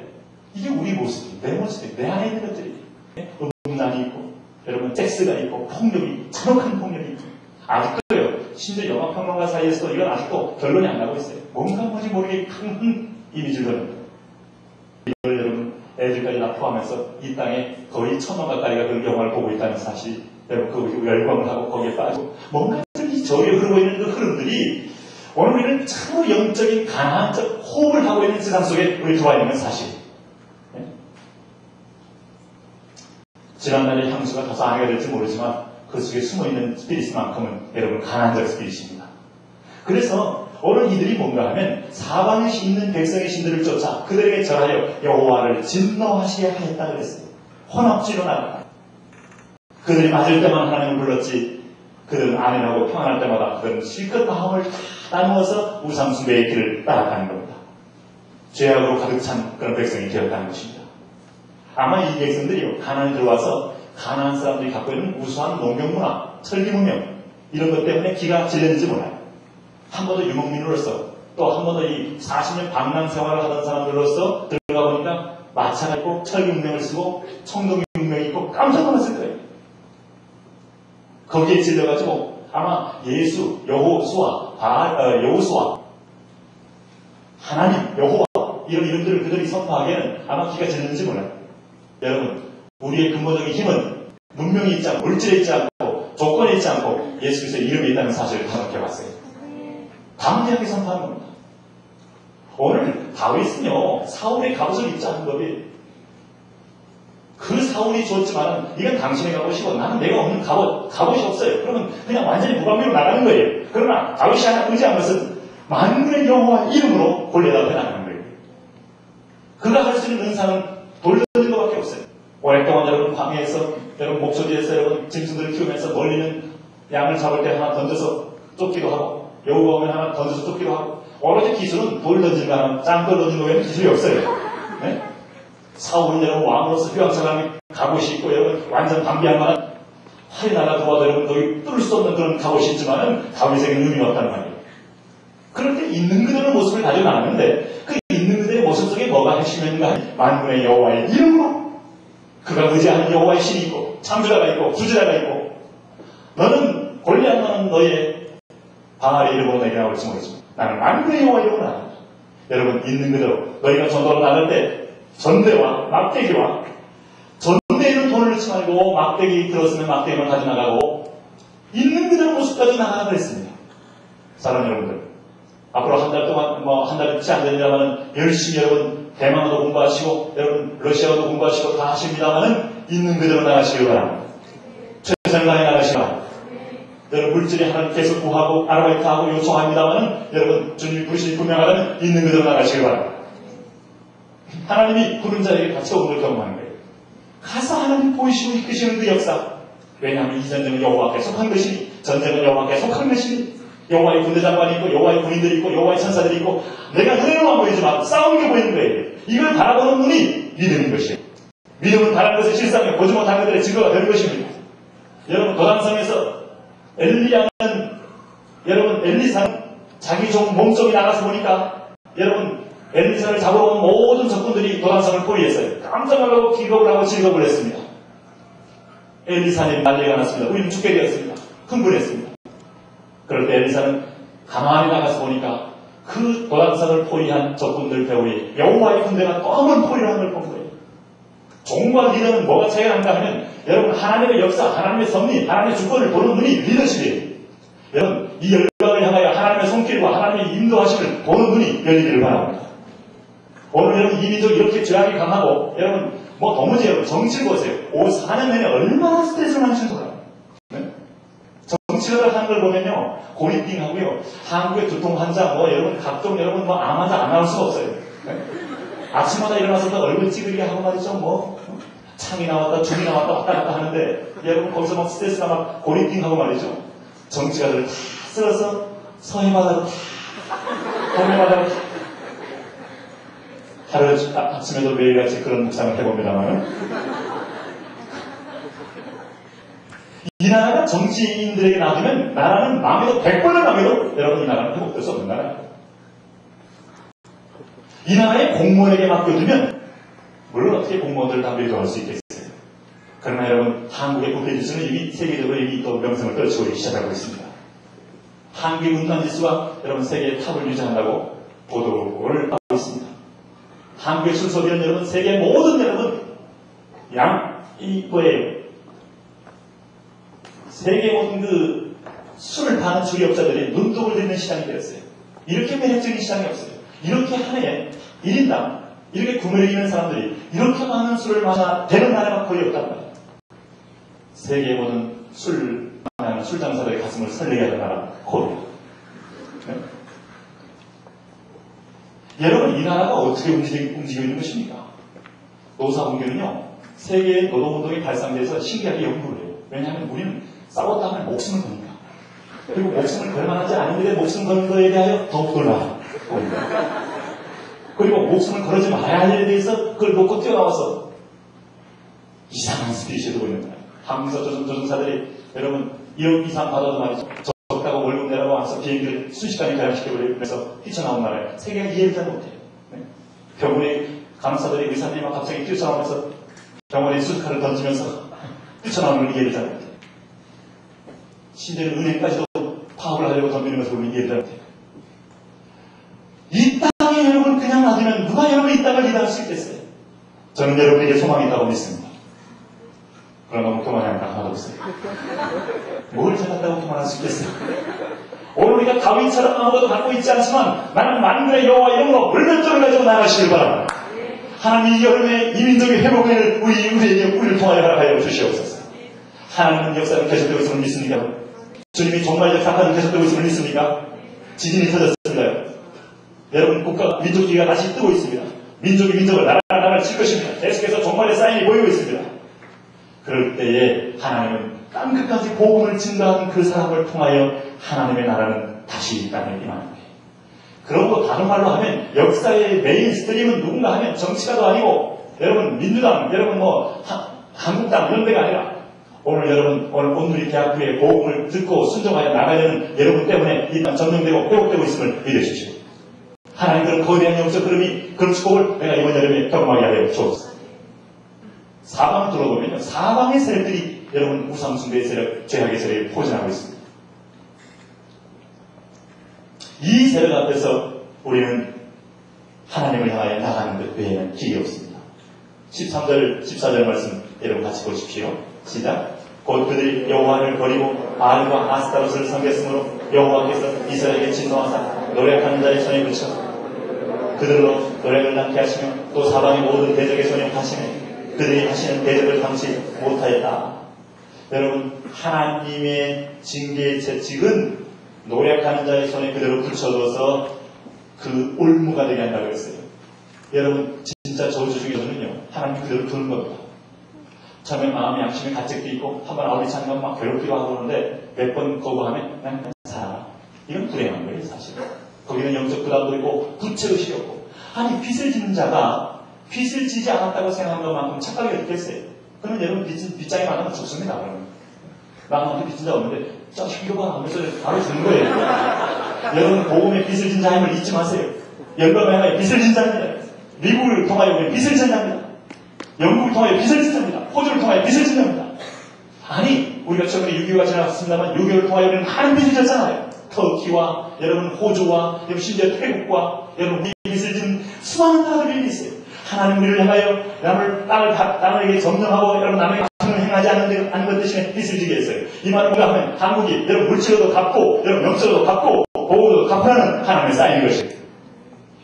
이게 우리 모습이, 내 모습이, 내 안에 있는 것들이 음란이 있고 여러분 섹스가 있고 폭력이, 잔혹한 폭력이 있고 아직도요. 심지어 영화평론가 사이에서도 이건 아직도 결론이 안 나고 있어요. 뭔가 뭔지 모르게 큰 이미지를 거는 이걸 여러분 애들까지 다 포함해서 이 땅에 거의 1,000만 가까이가 그 영화를 보고 있다는 사실 여러분 그 열광을 하고 거기에 빠지고 뭔가 이 저기에 흐르고 있는 그 흐름들이 오늘 우리는 참으로 영적인 가난적 호흡을 하고 있는 세상 속에 우리 들어와 있는 사실. 네? 지난날의 향수가 다소 아내가 될지 모르지만 그 속에 숨어있는 스피릿만큼은 여러분 가난적 스피릿입니다. 그래서 오늘 이들이 뭔가 하면 사방에 있는 백성의 신들을 쫓아 그들에게 절하여 여호와를 진노하시게 하였다 그랬어요. 혼합주의로 나갔다. 그들이 맞을 때만 하나님을 불렀지 그들은 안일하고 평안할 때마다 그들은 실컷 마음을 다 나누어서 우상숭배의 길을 따라가는 겁니다. 죄악으로 가득 찬 그런 백성이 되었다는 것입니다. 아마 이 백성들이 가나안에 들어와서 가나안 사람들이 갖고 있는 우수한 농경문화, 철기문명 이런 것 때문에 기가 질렸는지 몰라요. 한 번 더 유목민으로서 또 한 번 더 이 40년 방랑 생활을 하던 사람들로서 들어가 보니까 마차가 있고 철기문명을 쓰고 청동문명이 있고 깜짝 놀랐을 거예요. 거기에 질려가지고 아마 여호수아 하나님, 여호와 이런 이름들을 그들이 선포하기에는 아마 기가 질렸는지 몰라요. 여러분 우리의 근본적인 힘은 문명이 있지 않고 물질에 있지 않고 조건에 있지 않고 예수 그리스도의 이름에 있다는 사실을 다각해봤어요. 담대하게 선포하는 겁니다. 오늘 다윗은요 사울의 갑옷을 입지 않은 법이 그 사울이 줬지만은 이건 당신의 갑옷이고 나는 내가 없는 갑옷이 없어요. 그러면 그냥 완전히 무방비로 나가는 거예요. 그러나 다윗이 하나 의지한 것은 만군의 여호와 이름으로 골리앗 앞에 나가는 거예요. 그가 할 수 있는 은사는 돌려드는 것밖에 없어요. 오랫동안 여러분 광야에서 여러분 목소리에서 여러분 짐승들을 키우면서 멀리는 양을 잡을 때 하나 던져서 쫓기도 하고 여우가 오면 하나 던져서 쫓기도 하고 오로지 기술은 돌 던지는 거 하나 짱돌 던지는 거 외에는 기술이 없어요. 네? 사울은 여러분 왕으로서 휘황찬란하게 갑옷이 있고 여러분 완전 방비할 만한 활이 날아 들어와도 여러분 거기 뚫을 수 없는 그런 갑옷이 있지만은 다윗에게는 의미가 없다는 말이에요. 그럴 때 있는 그대로의 모습을 가지고 나왔는데 그 있는 그대로의 모습 속에 뭐가 핵심인가? 만군의 여호와의 이름으로 그가 의지하는 여호와의 신이 있고 창조자가 있고 구주자가 있고 너는 골리앗만은 너의 바알의 이름으로 내게 나올지 모르지만 나는 만군의 여호와의 이름으로 나간다. 여러분 있는 그대로 너희가 전도로 나갈 때 전대와 막대기와 전대에는 돈을 넣지 말고 막대기 들었으면 막대기만 가져나가고 있는 그대로 모습 가지고 나가라 그랬습니다. 사랑하는 여러분들 앞으로 한 달 동안 한 달이 채 안 되니다만은 열심히 여러분 대만어도 공부하시고 여러분 러시아어도 공부하시고 다 하십니다만은 있는 그대로 나가시길 바랍니다. 최선을 다해 나가시기 바랍니다. 여러분 물질이 하나님 계속 구하고 아르바이트하고 요청합니다만은 여러분 주님이 부르시니 분명하다면 있는 그대로 나가시길 바랍니다. 하나님이 부른 자에게 같이 오는 걸 경험하는 거예요. 가서 하나님 보이시고 이끄시는 그 역사. 왜냐하면 이 전쟁은 여호와께 속한 것이니 전쟁은 여호와께 속한 것이니 여호와의 군대장관이 있고 여호와의 군인들이 있고 여호와의 천사들이 있고 내가 눈에로만 보이지만 싸우는 게 보이는 거예요. 이걸 바라보는 눈이 믿음인 것이에요. 믿음은 바라는 것을 실상에 보지 못한 것들의 증거가 되는 것입니다. 여러분 도단성에서 여러분 엘리사는 자기 종 몸속이 나가서 보니까 여러분 엘리사를 잡으러 온 모든 적군들이 도단성을 포위했어요. 깜짝 놀라고 기겁을 하고 즐겁을 했습니다. 엘리사님 난리가 났습니다. 우리는 죽게 되었습니다. 흥분했습니다. 그럴 때 엘리사는 가만히 나가서 보니까 그 도단성을 포위한 적군들 배후에 여호와의 군대가 또 한 번 포위를 한 걸 본 거예요. 종과 리더는 뭐가 차이가 난가 하면 여러분 하나님의 역사, 하나님의 섭리, 하나님의 주권을 보는 눈이 리더십이에요. 여러분 이 열방을 향하여 하나님의 손길과 하나님의 인도하심을 보는 눈이 열리기를 바랍니다. 오늘 여러분 이 민족 이렇게 죄악이 강하고 여러분 도무지 여러분 정치를 보세요. 4년 내내 얼마나 스트레스를 많으신지 몰라요. 네? 정치를 하는 걸 보면요 고립빙하고요 한국의 두통 환자 여러분 각종 여러분 암 환자 안 나올 수가 없어요. 네? 아침마다 일어나서 얼굴 찌그리게 하고 말이죠 창이 나왔다 죽이 나왔다 왔다 갔다 하는데 여러분 거기서 막 스트레스가 막 고립빙하고 말이죠. 정치가들을 다 쓸어서 서해바다로 동해바다로 하루 아침에도 매일같이 그런 묵상을 해봅니다만 이 나라가 정치인들에게 놔두면 나라는 망해도 100번을 망해도 여러분 이 나라는 회복될 수 없는 나라예요. 이 나라의 공무원에게 맡겨두면 물론 어떻게 공무원들을 다 밀도할 수 있겠어요. 그러나 여러분 한국의 국회지수는 이미 세계적으로 이미 또 명성을 떨치고 시작하고 있습니다. 한국의 문단지수가 여러분 세계의 탑을 유지한다고 보도를 하고 있습니다. 한국의 술소비는 여러분 세계 모든 여러분 세계 모든 그 술을 파는 주력자들이 눈독을 들이는 시장이 되었어요. 이렇게 매력적인 시장이 없어요. 이렇게 한 해에 1인당 이렇게 구매를 이기는 사람들이 이렇게 많은 술을 마셔 되는 나라가 거의 없단 말이에요. 세계 모든 술 장사들의 가슴을 설레게 하는 나라 코리아. 네? 여러분 이 나라가 어떻게 움직이고 있는 것입니까? 노사분계는요 세계의 노동운동이 발상돼서 신기하게 연구를 해요. 왜냐하면 우리는 싸웠다 하면 목숨을 거니까. 그리고 목숨을 걸만하지 않은데 목숨 거는 거에 대하여 더욱더 나아요. 그리고 목숨을 걸지 말아야 할 일에 대해서 그걸 놓고 뛰어나와서 이상한 스피릿이 되고 있는 거예요. 항서 조종사들이 여러분 1억 이상 받아도 말이죠. 적다고 월급 내라고 와서 비행기를 순식간에 가량시켜버리고 그래서 뛰쳐나온 나라에 세계가 이해를 잘 못해요. 네? 병원에 간호사들이 의사들이 막 갑자기 뛰쳐나오면서 병원에 수술칼을 던지면서 뛰쳐나오는 걸 이해를 잘 못해요. 심지어는 은행까지도 파업을 하려고 덤비는 것을 우리는 이해를 잘 못해요. 이 땅에 여러분 그냥 놔두면 누가 여러분 이 땅을 리드할 수 있겠어요? 저는 여러분에게 소망이 있다고 믿습니다. 그러나 너무 교만이 하니까 하나도 없어요. 뭘 찾았다고 교만할 수 있겠어요? 오늘 우리가 다윗처럼 아무것도 갖고 있지 않지만 나는 만군의 여호와 이름으로 물면적을 가지고 나가시길 바랍니다. 하나님 이 여름에 이 민족의 회복을 우리를 통하여 허락하여 주시옵소서. 하나님은 역사를 계속되고 있음을 믿습니까? 주님이 정말 역사하는 계속되고 있음을 믿습니까? 지진이 터졌습니다. 여러분 국가 민족주의가 다시 뜨고 있습니다. 민족이 민족을 나라를 칠 것입니다. 계속해서 종말의 사인이 보이고 있습니다. 그럴 때에 하나님은 땅끝까지 복음을 증거한 그 사람을 통하여 하나님의 나라는 다시 이 땅에 임하는 거예요. 그러고 다른 말로 하면 역사의 메인 스트림은 누군가 하면 정치가도 아니고 여러분 민주당, 여러분 한국당 이런 데가 아니라 오늘 온누리 대학교의 복음을 듣고 순종하여 나가려는 여러분 때문에 이 땅 점령되고 회복되고 있음을 믿으십시오. 하나님 그런 거대한 영적 흐름이 그런 축복을 내가 이번 여름에 경험하게 하여 주옵소서. 사방 들어보면요. 사방의 세력들이 여러분 우상숭배의 세력, 죄악의 세력에 포진하고 있습니다. 이 세력 앞에서 우리는 하나님을 향하여 나가는 것 외에는 길이 없습니다. 13절, 14절 말씀 여러분 같이 보십시오. 시작. 곧 그들이 여호와를 버리고 바알과 아스타롯을 섬겼으므로 여호와께서 이스라엘에게 진노하사 노력하는 자의 손에 붙여 그들로 노력을 낳게 하시며 또 사방의 모든 대적의 손에 하시며 그들이 하시는 대적을 당시 못하였다. 여러분 하나님의 징계의 채찍은 노력하는 자의 손에 그대로 붙여둬서 그 올무가 되게 한다고 했어요. 여러분 진짜 저주 중에서는요 하나님 그대로 두는 겁니다. 처음에 마음의 양심의 가책도 있고 한번 아우리 찬가 막 괴롭기도 하고 그러는데 몇 번 거부하면 그냥 살아. 이건 불행한 거예요 사실. 거기는 영적 부담도 있고 부채의식이 없고 아니 빚을 짓는 자가 빚을 지지 않았다고 생각한 것만큼 착각이 어떻겠어요? 그러면 여러분 빚장이 많으면 죽습니다. 그러면 나한테 빚진 자 없는데 자식 이거 봐 하면서 바로 주는 거예요. 여러분 복음의 빚을 진 자임을 잊지 마세요. 열방을 향하여 빚을 진 자입니다. 미국을 통하여 우리 빚을 진 자입니다. 영국을 통하여 빚을 진 자입니다. 호주를 통하여 빚을 진 자입니다. 아니 우리가 최근에 6.25가 지나갔습니다만 6.25를 통하여 우리는 많은 빚을 졌잖아요. 터키와 여러분 호주와 여러분 심지어 태국과 여러분 빚을 진 수많은 나라들이 있어요. 하나님 우리를 향하여 남에게 점령하고 여러분 남에게 행하지 않는 것 대신에 빚을 지게 했어요. 이 말을 우리가 하면 한국이 여러분 물질로도 갚고 여러분 영적으로도 갚고 보호로도 갚으라는 하나님의 사인인 것이에요.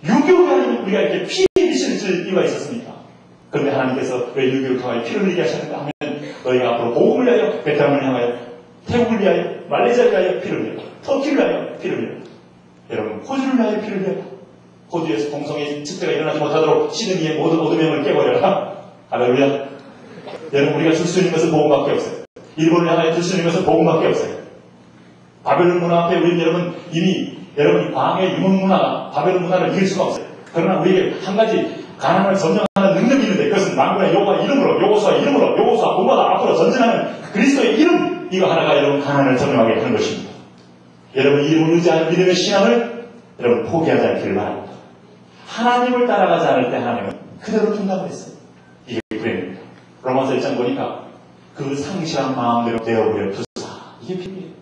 6.25가 아니면 우리가 이렇게 피해 빚을 질 이유가 있었습니까? 그런데 하나님께서 왜 6.25를 통하여 피를 흘리게 하셨는가 하면 너희가 앞으로 복음을 위하여 베트남을 향하여 태국을 위하여 말레이시아를 위하여 피를 흘려 터키를 위하여 피를 흘려 여러분 호주를 위하여 피를 흘려 호주에서 동성애 집회가 일어나지 못하도록 시드니의 모든 오두명을 깨버려라. 할렐루야. 여러분 우리가 줄 수 있는 것은 복음밖에 없어요. 일본을 향하여 줄 수 있는 것은 복음밖에 없어요. 바벨론 문화 앞에 우리는 여러분 이미 여러분 광의 유목 문화가 바벨론 문화를 이길 수가 없어요. 그러나 우리에게 한 가지 가난을 점령하는 능력이 있는데 그것은 만군의 여호와 이름으로 여호수아 이름으로 여호수아 본보다 앞으로 전진하는 그리스도의 이름 이거 하나가 여러분 가난을 설명하게 하는 것입니다. 여러분 이름을 의지하는 믿음의 신앙을 여러분 포기하지 않기를 바랍니다. 하나님을 따라가지 않을 때 하나님은 그대로 둔다고 했어요. 이게 불행입니다. 로마서 1장 보니까 그 상실한 마음대로 되어버려 두사. 이게 비밀이에요.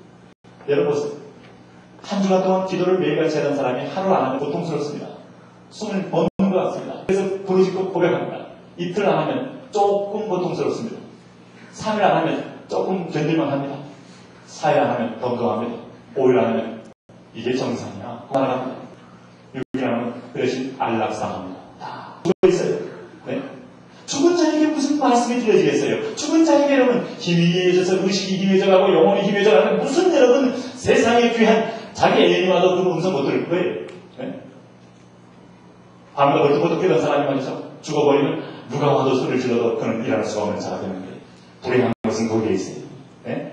여러분 보세요. 한 주간 동안 기도를 매일같이 하던 사람이 하루 안 하면 고통스럽습니다. 숨을 멎는 것 같습니다. 그래서 부르짖고 고백합니다. 이틀 안 하면 조금 고통스럽습니다. 3일 안 하면 조금 견딜만 합니다. 4일 안 하면 덤덤합니다. 5일 안 하면 이게 정상이야. 그만합니다. 6일 안 하면 그 대신 안락상합니다. 다 죽어있어요. 네? 죽은 자에게 무슨 말씀이 들려지겠어요? 죽은 자에게 여러분 힘이 희해져서 의식이 희해져가고 영혼이 희해져가고 무슨 여러분 세상에 귀한 자기 애인이 와도 그 음성 못 들을 거예요. 네? 밤마다 벌떡벌떡 깨던 사람이 말이죠. 죽어버리면 누가 와도 소리를 질러도 그는 일어날 수가 없는 자가 되는 거예요. 불행한 것은 거기에 있어요. 네?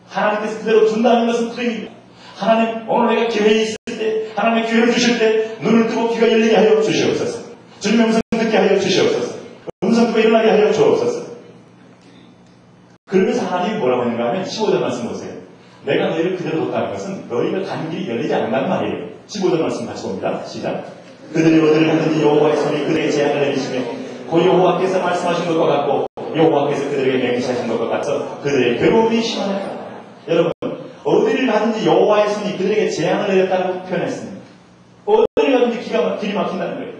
하나님께서 그대로 준다는 것은 불행입니다. 하나님 오늘 내가 기회에 있을 때 하나님의 기회를 주실 때 눈을 뜨고 귀가 열리게 하여 주시옵소서. 주님의 음성 듣게 하여 주시옵소서. 음성 듣고 일어나게 하여 주옵소서. 그러면서 하나님이 뭐라고 했는가 하면 15절 말씀 보세요. 내가 너희를 그대로 뒀다는 것은 너희가 가는 길이 열리지 않는다는 말이에요. 15절 말씀 같이 봅니다. 시작. 그들이 어디를 가든지 여호와의 손이 그들에게 재앙을 내리시며 그 여호와께서 말씀하신 것과 같고 여호와께서 그들에게 맹세하신 것과 같아서 그들의 괴로움이 심하다. 여러분 어디를 가든지 여호와의 손이 그들에게 재앙을 내렸다고 표현했습니다. 어디를 가든지 길이 막힌다는 거예요.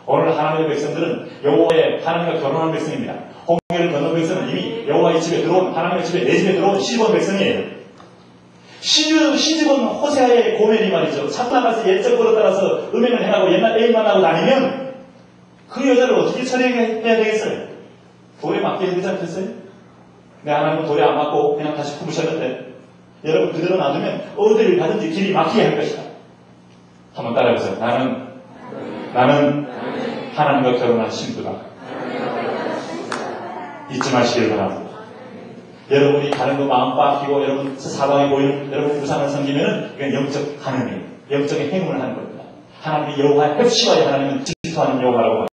오늘 하나님의 백성들은 여호와의 하나님과 결혼한 백성입니다. 홍해를 건넌 백성은 이미 여호와의 집에 들어온 하나님의 집에 내 집에 들어온 시집온 백성이에요. 시집은 호세아의 고멜이 말이죠. 참나가서 옛적 버릇 따라서 음행을 행하고 옛날 애인만 하고 다니면 그 여자를 어떻게 처리해야 되겠어요? 돌에 맞게 해야 되지 않겠어요? 내 하나님은 돌에 안 맞고 그냥 다시 품으셨는데 여러분 그대로 놔두면 어디를 가든지 길이 막히게 할 것이다. 한번 따라해보세요. 나는 하나님과 결혼한 신부다. 잊지 마시길 바랍니다. 여러분이 다른 거 마음 빠지고 여러분 사방에 보이는 여러분 우상을 섬기면은 이건 영적 하나님, 영적인 행운을 하는 겁니다. 하나님이 여호와의 heb시와의 하나님은 질투하는 여호와라고 합니다.